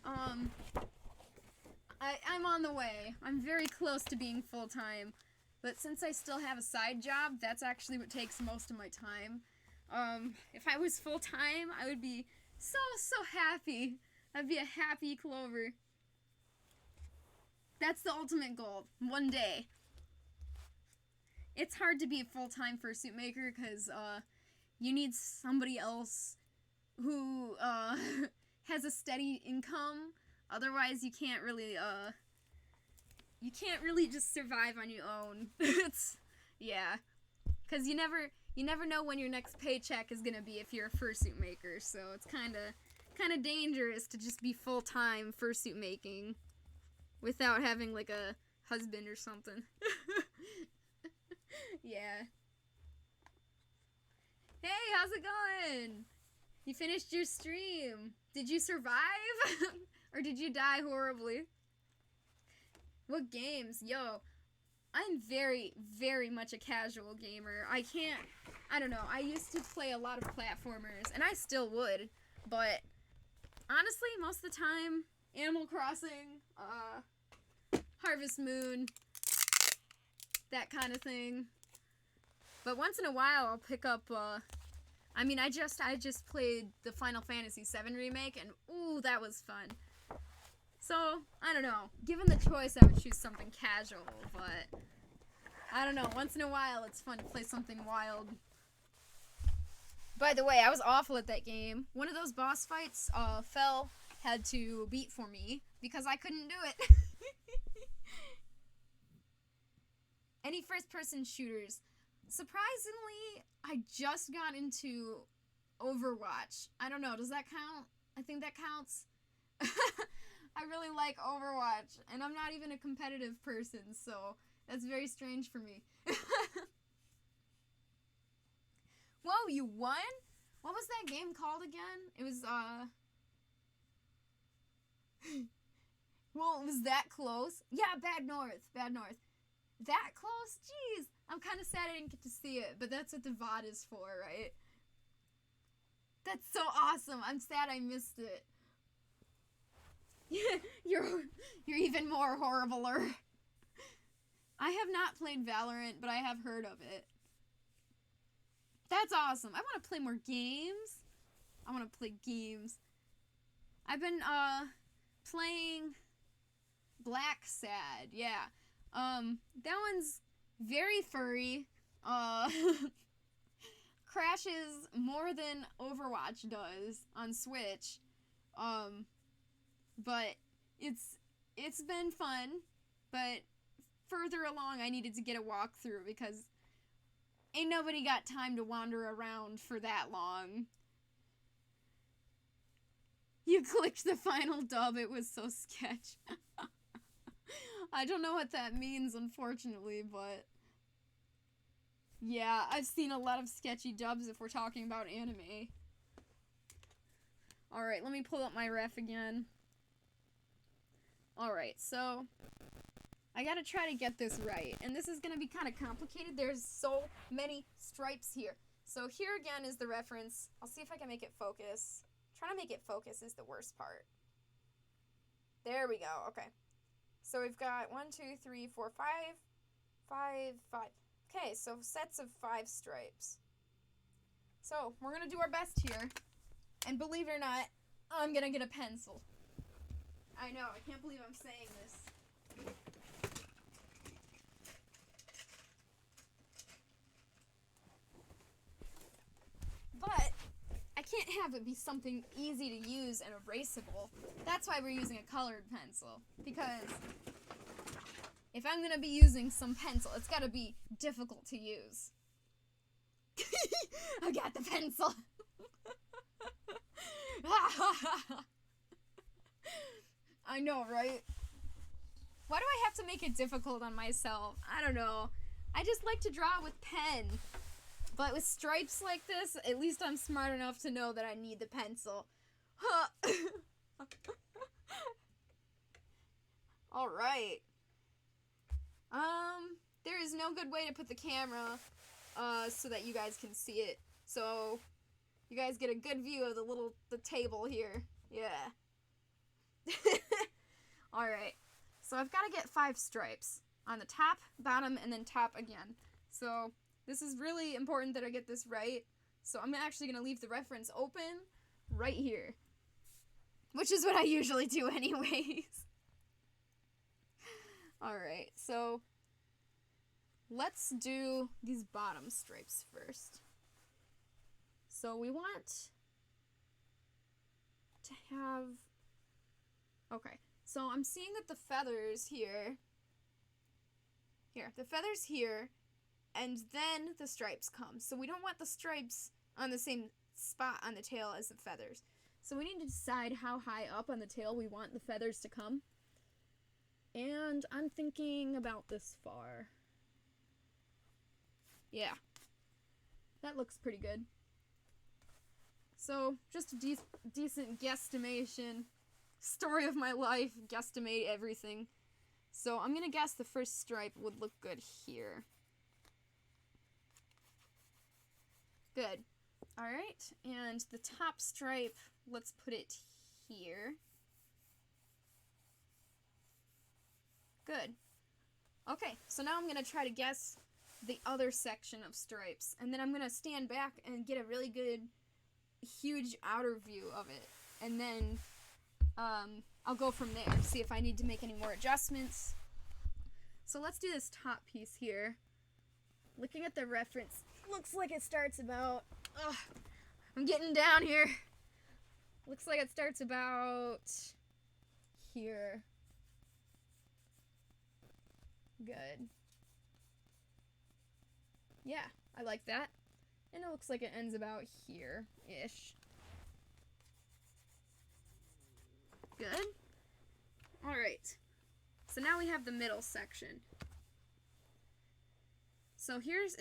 I'm on the way. I'm very close to being full time. But since I still have a side job, that's actually what takes most of my time. If I was full-time, I would be so happy. I'd be a happy Clover. That's the ultimate goal. One day. It's hard to be a full-time fursuit maker because, you need somebody else who, has a steady income. Otherwise, you can't really just survive on your own. Yeah. Because you never know when your next paycheck is gonna be if you're a fursuit maker, so it's kinda dangerous to just be full-time fursuit making without having, like, a husband or something. Yeah. Hey, how's it going? You finished your stream. Did you survive? Or did you die horribly? What games? Yo, I'm very, very much a casual gamer. I don't know, I used to play a lot of platformers, and I still would, but honestly, most of the time, Animal Crossing, Harvest Moon, that kind of thing. But once in a while, I'll pick up, I just played the Final Fantasy VII Remake, and ooh, that was fun. So, I don't know. Given the choice, I would choose something casual, but I don't know. Once in a while, it's fun to play something wild. By the way, I was awful at that game. One of those boss fights, Fel had to beat for me because I couldn't do it. Any first-person shooters? Surprisingly, I just got into Overwatch. I don't know, does that count? I think that counts. I really like Overwatch, and I'm not even a competitive person, so that's very strange for me. Whoa, you won? What was that game called again? It was, well, it was that close. Yeah, Bad North. That close? Jeez. I'm kind of sad I didn't get to see it, but that's what the VOD is for, right? That's so awesome. I'm sad I missed it. You're even more horribler. I have not played Valorant, but I have heard of it. That's awesome. I want to play more games. I've been, playing Black Sad. Yeah. That one's very furry. Crashes more than Overwatch does on Switch. But it's been fun, but further along I needed to get a walkthrough because ain't nobody got time to wander around for that long. You clicked the final dub, it was so sketch. I don't know what that means, unfortunately, but yeah, I've seen a lot of sketchy dubs if we're talking about anime. Alright, let me pull up my ref again. Alright, so I gotta try to get this right, and this is gonna be kind of complicated. There's so many stripes here. So here again is the reference. I'll see if I can make it focus. Trying to make it focus is the worst part. There we go, okay. So we've got 1, 2, 3, 4, 5. Okay, so sets of 5 stripes. So we're gonna do our best here, and believe it or not, I'm gonna get a pencil. I know, I can't believe I'm saying this. But I can't have it be something easy to use and erasable. That's why we're using a colored pencil. Because if I'm gonna be using some pencil, it's gotta be difficult to use. I got the pencil. I know, right? Why do I have to make it difficult on myself? I don't know. I just like to draw with pen. But with stripes like this, at least I'm smart enough to know that I need the pencil. Alright. There is no good way to put the camera, so that you guys can see it. So, you guys get a good view of the table here. Yeah. Alright. So I've got to get 5 stripes. On the top, bottom, and then top again. So, this is really important that I get this right. So I'm actually going to leave the reference open right here. Which is what I usually do anyways. Alright, so let's do these bottom stripes first. So we want to have... Okay, so I'm seeing that the feathers here... the feathers here, and then the stripes come. So we don't want the stripes on the same spot on the tail as the feathers. So we need to decide how high up on the tail we want the feathers to come. And I'm thinking about this far. Yeah. That looks pretty good. So, just a decent guesstimation. Story of my life, guesstimate everything. So, I'm gonna guess the first stripe would look good here. Good. Alright, and the top stripe, let's put it here. Good. Okay, so now I'm going to try to guess the other section of stripes, and then I'm going to stand back and get a really good, huge outer view of it, and then I'll go from there, see if I need to make any more adjustments. So let's do this top piece here. Looking at the reference, looks like it starts about... Ugh, I'm getting down here. Looks like it starts about here. Good. Yeah, I like that. And it looks like it ends about here-ish. Good. Alright. So now we have the middle section. So here's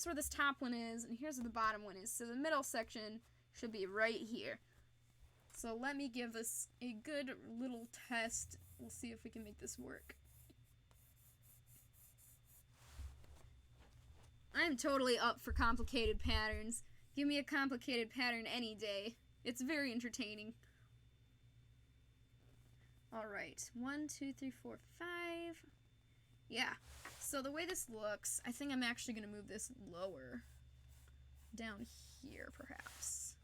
where this top one is, and here's where the bottom one is. So the middle section should be right here. So let me give this a good little test. We'll see if we can make this work. I'm totally up for complicated patterns. Give me a complicated pattern any day. It's very entertaining. Alright, 1, 2, 3, 4, 5. Yeah, so the way this looks, I think I'm actually going to move this lower. Down here, perhaps.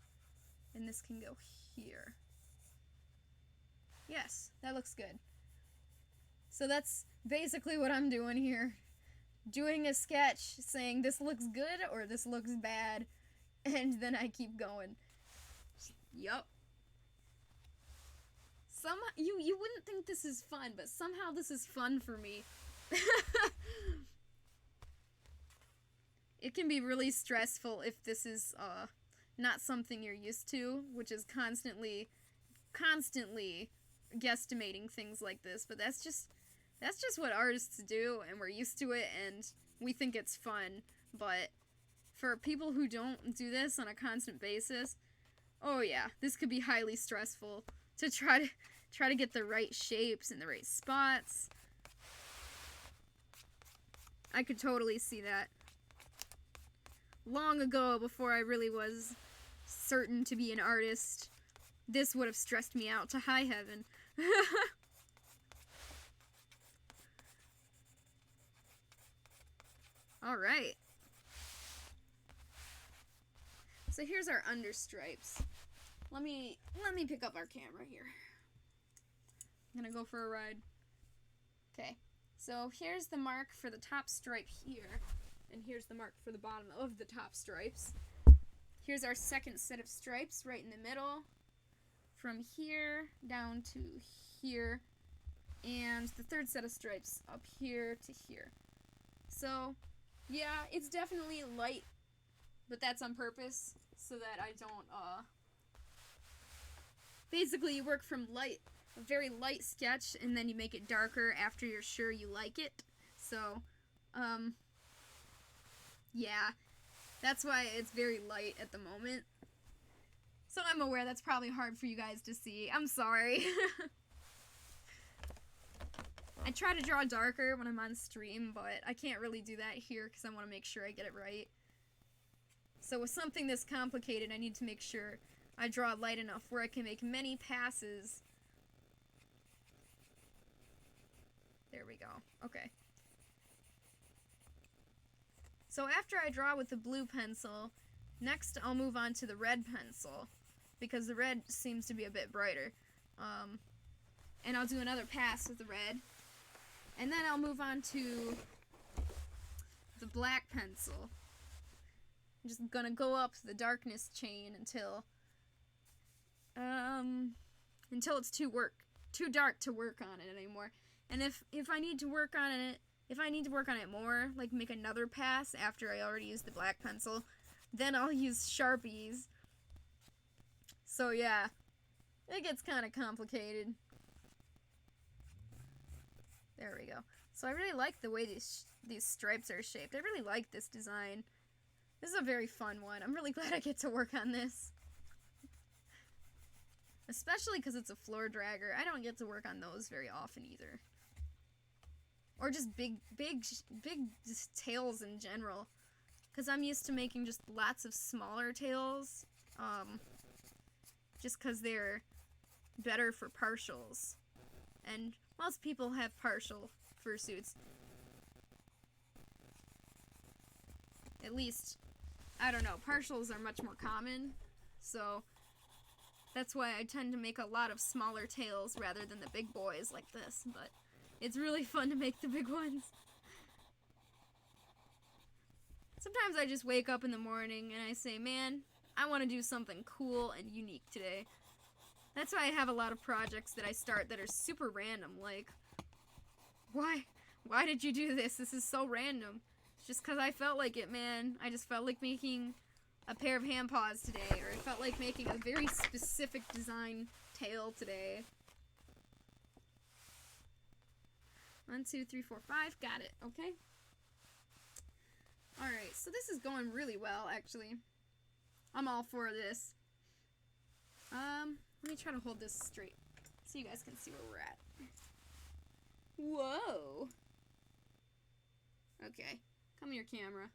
And this can go here. Yes, that looks good. So that's basically what I'm doing here. Doing a sketch saying this looks good or this looks bad, and then I keep going. Yup. You wouldn't think this is fun, but somehow this is fun for me. It can be really stressful if this is not something you're used to, which is constantly guesstimating things like this, but that's just what artists do, and we're used to it, and we think it's fun. But for people who don't do this on a constant basis, oh yeah, this could be highly stressful to try to get the right shapes and the right spots. I could totally see that. Long ago, before I really was certain to be an artist, this would have stressed me out to high heaven. Alright. So here's our understripes. Let me pick up our camera here. I'm gonna go for a ride. Okay. So here's the mark for the top stripe here. And here's the mark for the bottom of the top stripes. Here's our second set of stripes right in the middle. From here down to here. And the third set of stripes up here to here. So, yeah, it's definitely light, but that's on purpose so that I don't, basically you work from a very light sketch, and then you make it darker after you're sure you like it. So, yeah, that's why it's very light at the moment. So I'm aware that's probably hard for you guys to see. I'm sorry. I try to draw darker when I'm on stream, but I can't really do that here because I want to make sure I get it right. So with something this complicated, I need to make sure I draw light enough where I can make many passes. There we go. Okay. So after I draw with the blue pencil, Next, I'll move on to the red pencil, because the red seems to be a bit brighter. And I'll do another pass with the red. And then I'll move on to the black pencil. I'm just gonna go up the darkness chain until it's too dark to work on it anymore. And if I need to work on it more, like make another pass after I already used the black pencil, then I'll use Sharpies. So yeah, it gets kind of complicated. There we go. So I really like the way these stripes are shaped. I really like this design. This is a very fun one. I'm really glad I get to work on this. Especially because it's a floor dragger. I don't get to work on those very often either. Or just big just tails in general. Because I'm used to making just lots of smaller tails. Just because they're better for partials. And most people have partial fursuits. At least, I don't know, partials are much more common. So, that's why I tend to make a lot of smaller tails rather than the big boys like this. But it's really fun to make the big ones. Sometimes I just wake up in the morning and I say, man, I want to do something cool and unique today. That's why I have a lot of projects that I start that are super random, like, why did you do this? This is so random. It's just because I felt like it, man. I just felt like making a pair of hand paws today, or I felt like making a very specific design tail today. 1, 2, 3, 4, 5, got it, okay? Alright, so this is going really well, actually. I'm all for this. Let me try to hold this straight so you guys can see where we're at. Whoa! Okay, come here, camera.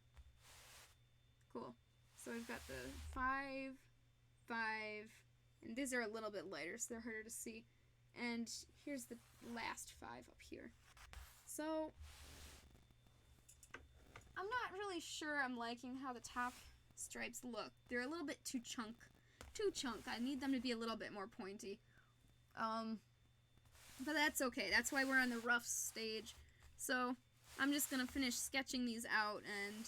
Cool. So I've got the 5, 5, and these are a little bit lighter, so they're harder to see. And here's the last 5 up here. So, I'm not really sure I'm liking how the top stripes look. They're a little bit too chunk. I need them to be a little bit more pointy. But that's okay. That's why we're on the rough stage. So, I'm just gonna finish sketching these out and,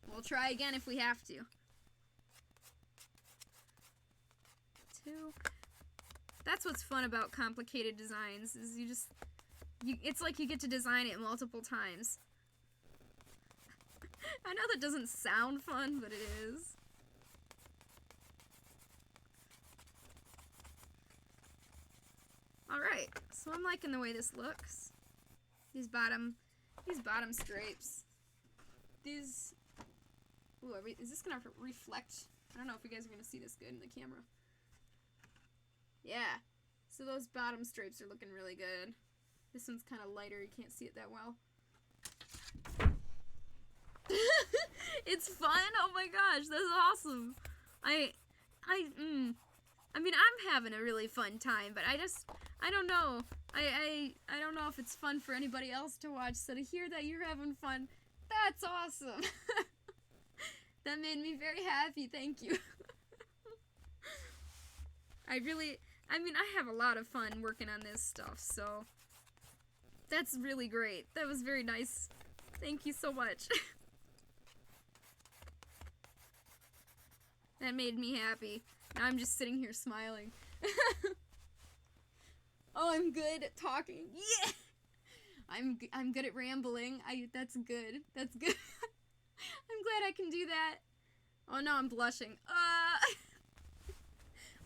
we'll try again if we have to. 2. That's what's fun about complicated designs, is it's like you get to design it multiple times. I know that doesn't sound fun, but it is. Alright, so I'm liking the way this looks. These bottom stripes. Ooh, is this gonna reflect? I don't know if you guys are gonna see this good in the camera. Yeah, so those bottom stripes are looking really good. This one's kind of lighter, you can't see it that well. It's fun? Oh my gosh, that's awesome. I mean, I'm having a really fun time, but I don't know. I don't know if it's fun for anybody else to watch, so to hear that you're having fun, that's awesome. That made me very happy, thank you. I have a lot of fun working on this stuff, so that's really great. That was very nice. Thank you so much. That made me happy. Now I'm just sitting here smiling. Oh, I'm good at talking. Yeah! I'm good at rambling. That's good. That's good. I'm glad I can do that. Oh, no, I'm blushing.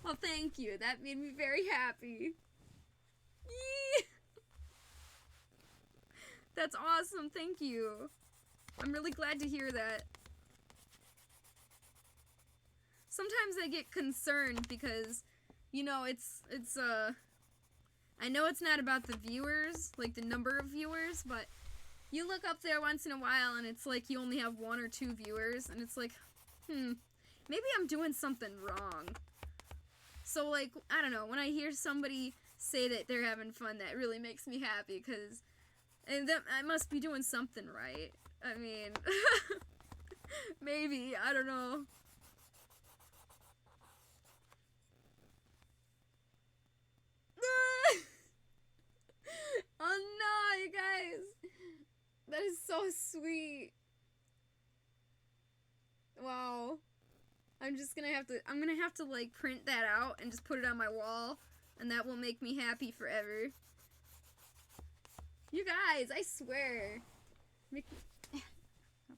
Well, thank you. That made me very happy. Yeah! That's awesome. Thank you. I'm really glad to hear that. Sometimes I get concerned because, you know, I know it's not about the viewers, like the number of viewers, but you look up there once in a while and it's like you only have 1 or 2 viewers, and it's like, maybe I'm doing something wrong. So, like, I don't know, when I hear somebody say that they're having fun, that really makes me happy, because I must be doing something right. I mean, Maybe, I don't know. Oh no, you guys! That is so sweet. Wow. I'm gonna have to like print that out and just put it on my wall, and that will make me happy forever. You guys, I swear. I'll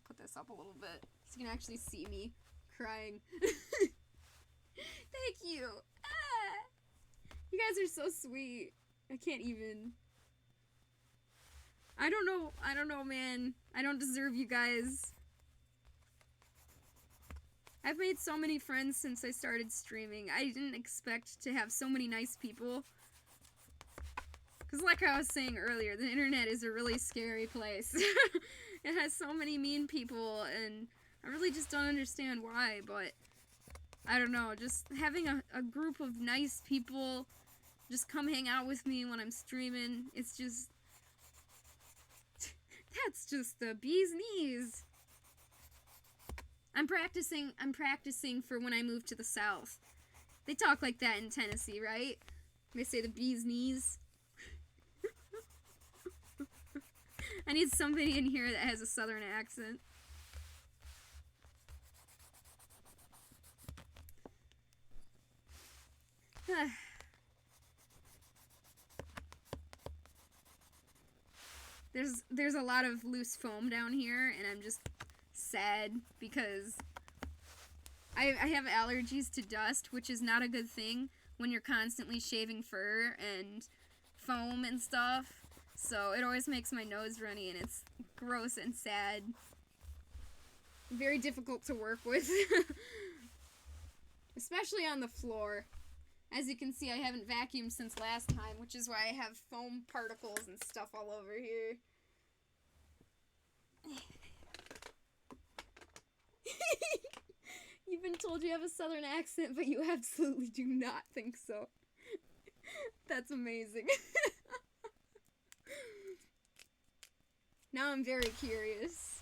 put this up a little bit so you can actually see me crying. Thank you. Ah. You guys are so sweet. I can't even. I don't know, man. I don't deserve you guys. I've made so many friends since I started streaming. I didn't expect to have so many nice people. Because like I was saying earlier, the internet is a really scary place. It has so many mean people, and I really just don't understand why, but I don't know. Just having a group of nice people just come hang out with me when I'm streaming, it's just... That's just the bee's knees. I'm practicing for when I move to the South. They talk like that in Tennessee, right? They say the bee's knees. I need somebody in here that has a Southern accent. There's a lot of loose foam down here, and I'm just sad because I have allergies to dust, which is not a good thing when you're constantly shaving fur and foam and stuff. So it always makes my nose runny, and it's gross and sad. Very difficult to work with. Especially on the floor. As you can see, I haven't vacuumed since last time, which is why I have foam particles and stuff all over here. You've been told you have a Southern accent, but you absolutely do not think so. That's amazing. Now I'm very curious.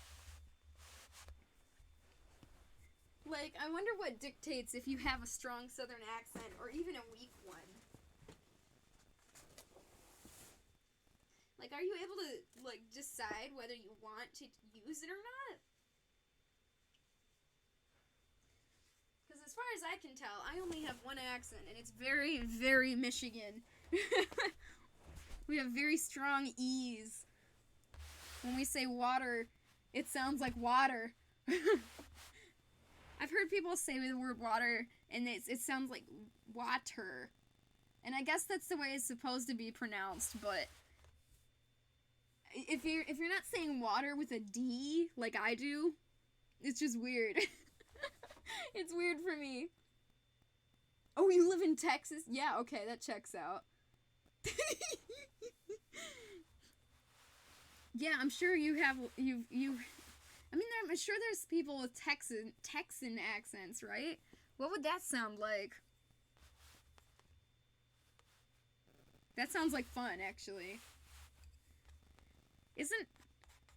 Like, I wonder what dictates if you have a strong Southern accent or even a weak one. Like, are you able to, like, decide whether you want to use it or not? Because as far as I can tell, I only have one accent, and it's very, very Michigan. We have very strong E's. When we say water, it sounds like water. I've heard people say the word water, and it sounds like water. And I guess that's the way it's supposed to be pronounced, but if you're not saying water with a D, like I do, it's just weird. It's weird for me. Oh, you live in Texas? Yeah, okay, that checks out. Yeah, I'm sure you have, I mean, I'm sure there's people with Texan accents, right? What would that sound like? That sounds like fun, actually.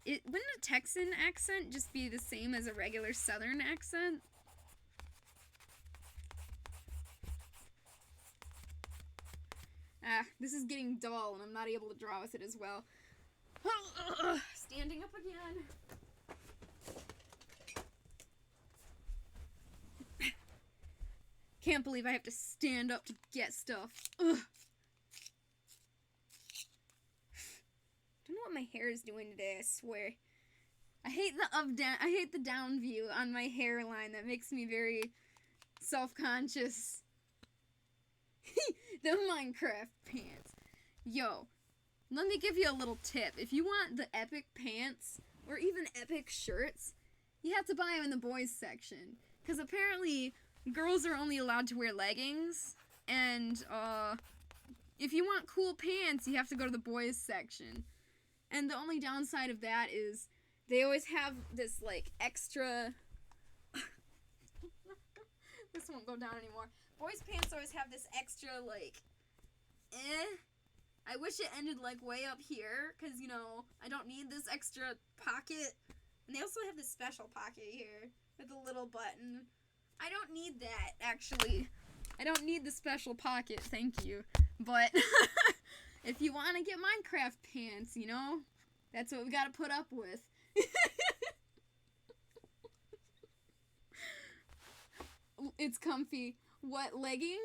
Wouldn't a Texan accent just be the same as a regular Southern accent? Ah, this is getting dull, and I'm not able to draw with it as well. Standing up again. Can't believe I have to stand up to get stuff. Ugh. Don't know what my hair is doing today, I swear. I hate the down view on my hairline. That makes me very self-conscious. The Minecraft pants. Yo, let me give you a little tip. If you want the epic pants, or even epic shirts, you have to buy them in the boys section. Because apparently, girls are only allowed to wear leggings, and, if you want cool pants, you have to go to the boys section. And the only downside of that is, they always have this, like, extra... This won't go down anymore. Boys' pants always have this extra, like, I wish it ended, like, way up here, because, you know, I don't need this extra pocket And they also have this special pocket here with a little button. I don't need that, actually. I don't need the special pocket, thank you. But if you want to get Minecraft pants, you know, that's what we gotta put up with. It's comfy. What, leggings?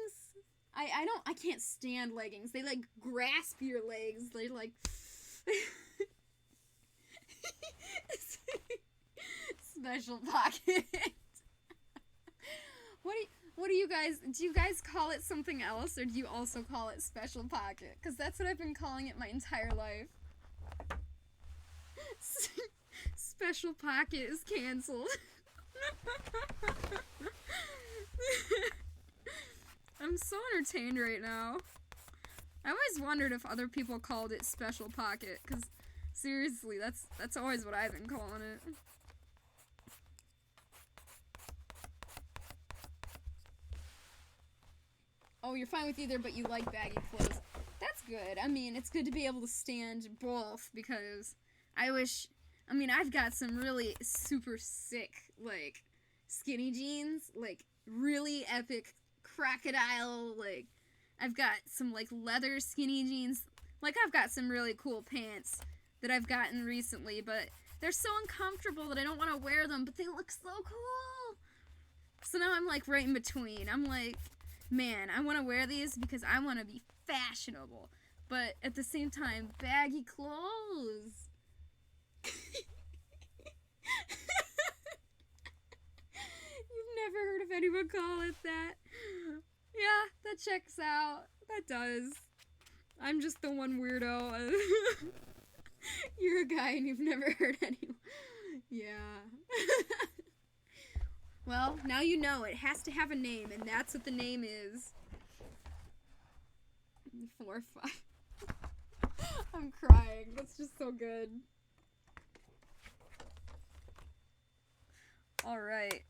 I can't stand leggings. They, like, grasp your legs. They, like... Special pocket. What do you guys call it something else, or do you also call it special pocket? Because that's what I've been calling it my entire life. Special pocket is canceled. I'm so entertained right now. I always wondered if other people called it special pocket, because seriously, that's always what I've been calling it. Oh, you're fine with either, but you like baggy clothes. That's good. I mean, it's good to be able to stand both, because I've got some really super sick, like, skinny jeans, like, really epic crocodile, like, I've got some, like, leather skinny jeans, like, I've got some really cool pants that I've gotten recently, but they're so uncomfortable that I don't want to wear them, but they look so cool. So now I'm, like, right in between. I'm like, man, I want to wear these because I want to be fashionable, but at the same time, baggy clothes. You've never heard of anyone call it that? Yeah, that checks out. That does. I'm just the one weirdo. You're a guy and you've never heard anyone. Yeah. Well, now you know it has to have a name, and that's what the name is. 4, 5. I'm crying. That's just so good. Alright.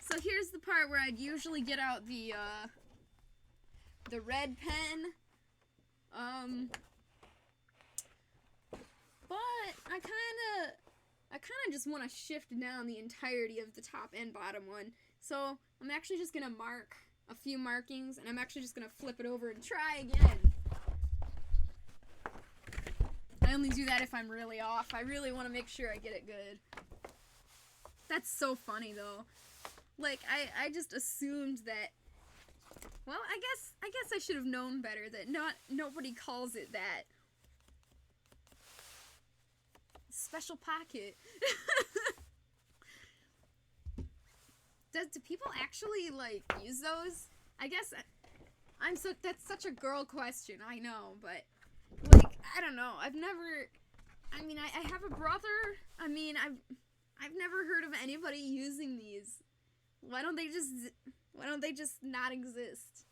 So here's the part where I'd usually get out the red pen. But I kinda just want to shift down the entirety of the top and bottom one. So I'm actually just gonna mark a few markings, and I'm actually just gonna flip it over and try again. I only do that if I'm really off. I really want to make sure I get it good. That's so funny though. Like, I just assumed that, well, I guess I should have known better that nobody calls it that. Special pocket. Do people actually, like, use those? I guess that's such a girl question, I know, but, like, I don't know. I have a brother. I've never heard of anybody using these. Why don't they just not exist?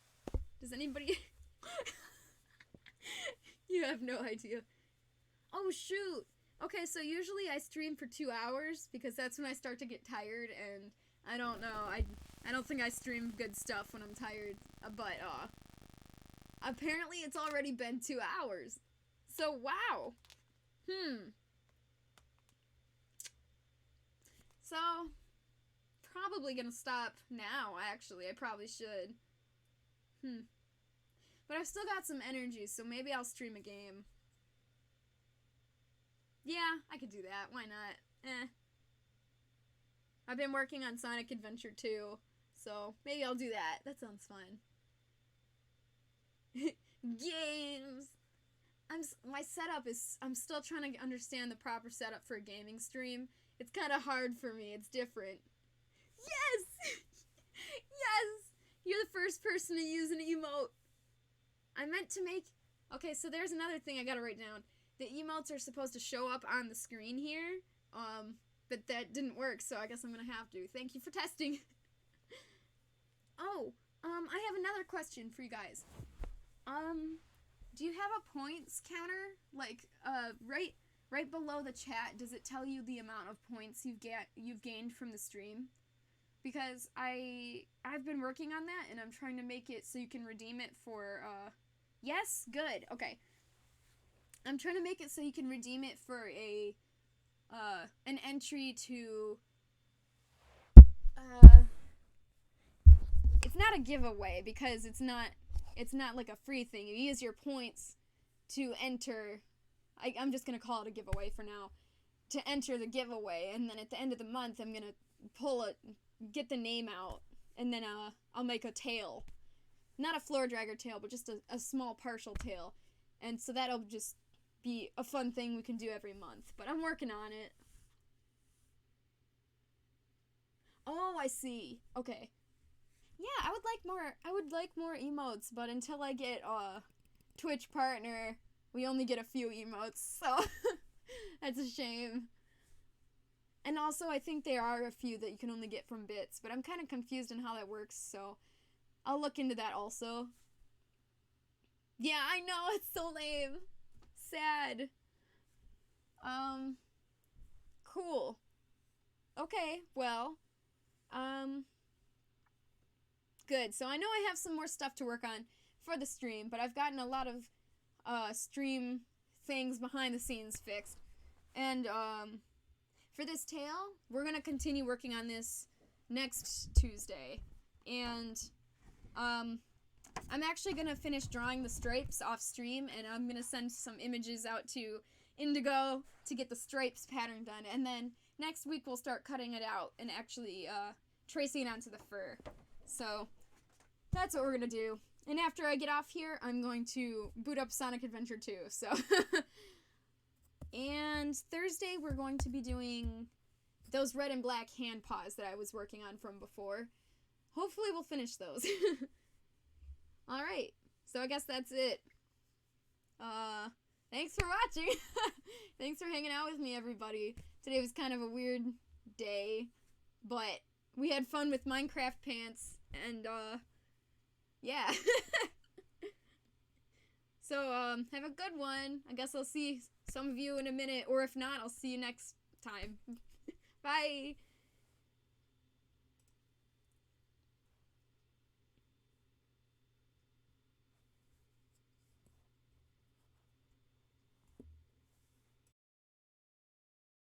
Does anybody... You have no idea. Oh, shoot. Okay, so usually I stream for 2 hours, because that's when I start to get tired, and I don't know, I don't think I stream good stuff when I'm tired, but, apparently it's already been 2 hours. So, wow. So, probably gonna stop now, actually. I probably should. But I've still got some energy, so maybe I'll stream a game. Yeah, I could do that. Why not? I've been working on Sonic Adventure 2, so maybe I'll do that. That sounds fun. Games! My setup is... I'm still trying to understand the proper setup for a gaming stream. It's kind of hard for me. It's different. Yes! Yes! You're the first person to use an emote. I meant to make... Okay, so there's another thing I gotta write down. The emotes are supposed to show up on the screen here, but that didn't work, so I guess I'm gonna have to. Thank you for testing. Oh, I have another question for you guys. Do you have a points counter? Like, right below the chat, does it tell you the amount of points you've gained from the stream? Because I've been working on that, and I'm trying to make it so you can redeem it for, yes? Good, okay. I'm trying to make it so you can redeem it for an entry to, it's not a giveaway because it's not like a free thing. You use your points to enter, I'm just gonna call it a giveaway for now, to enter the giveaway, and then at the end of the month, I'm gonna get the name out, and then I'll make a tail. Not a floor dragger tail, but just a small partial tail. And so that'll just be a fun thing we can do every month. But I'm working on it. Oh, I see. Okay. Yeah, I would like more emotes, but until I get a Twitch partner, we only get a few emotes, so that's a shame. And also, I think there are a few that you can only get from bits, but I'm kind of confused on how that works, so I'll look into that also. Yeah, I know, it's so lame. Sad. Cool. Okay, well, good. So I know I have some more stuff to work on for the stream, but I've gotten a lot of, stream things behind the scenes fixed. And, for this tail, we're gonna continue working on this next Tuesday. And, I'm actually gonna finish drawing the stripes off stream, and I'm gonna send some images out to Indigo to get the stripes pattern done. And then next week we'll start cutting it out and actually, tracing it onto the fur. So, that's what we're gonna do. And after I get off here, I'm going to boot up Sonic Adventure 2, so. And Thursday, we're going to be doing those red and black hand paws that I was working on from before. Hopefully we'll finish those. Alright, so I guess that's it. Thanks for watching. Thanks for hanging out with me, everybody. Today was kind of a weird day, but we had fun with Minecraft pants, and, yeah. So, have a good one. I guess I'll see some of you in a minute, or if not, I'll see you next time. Bye!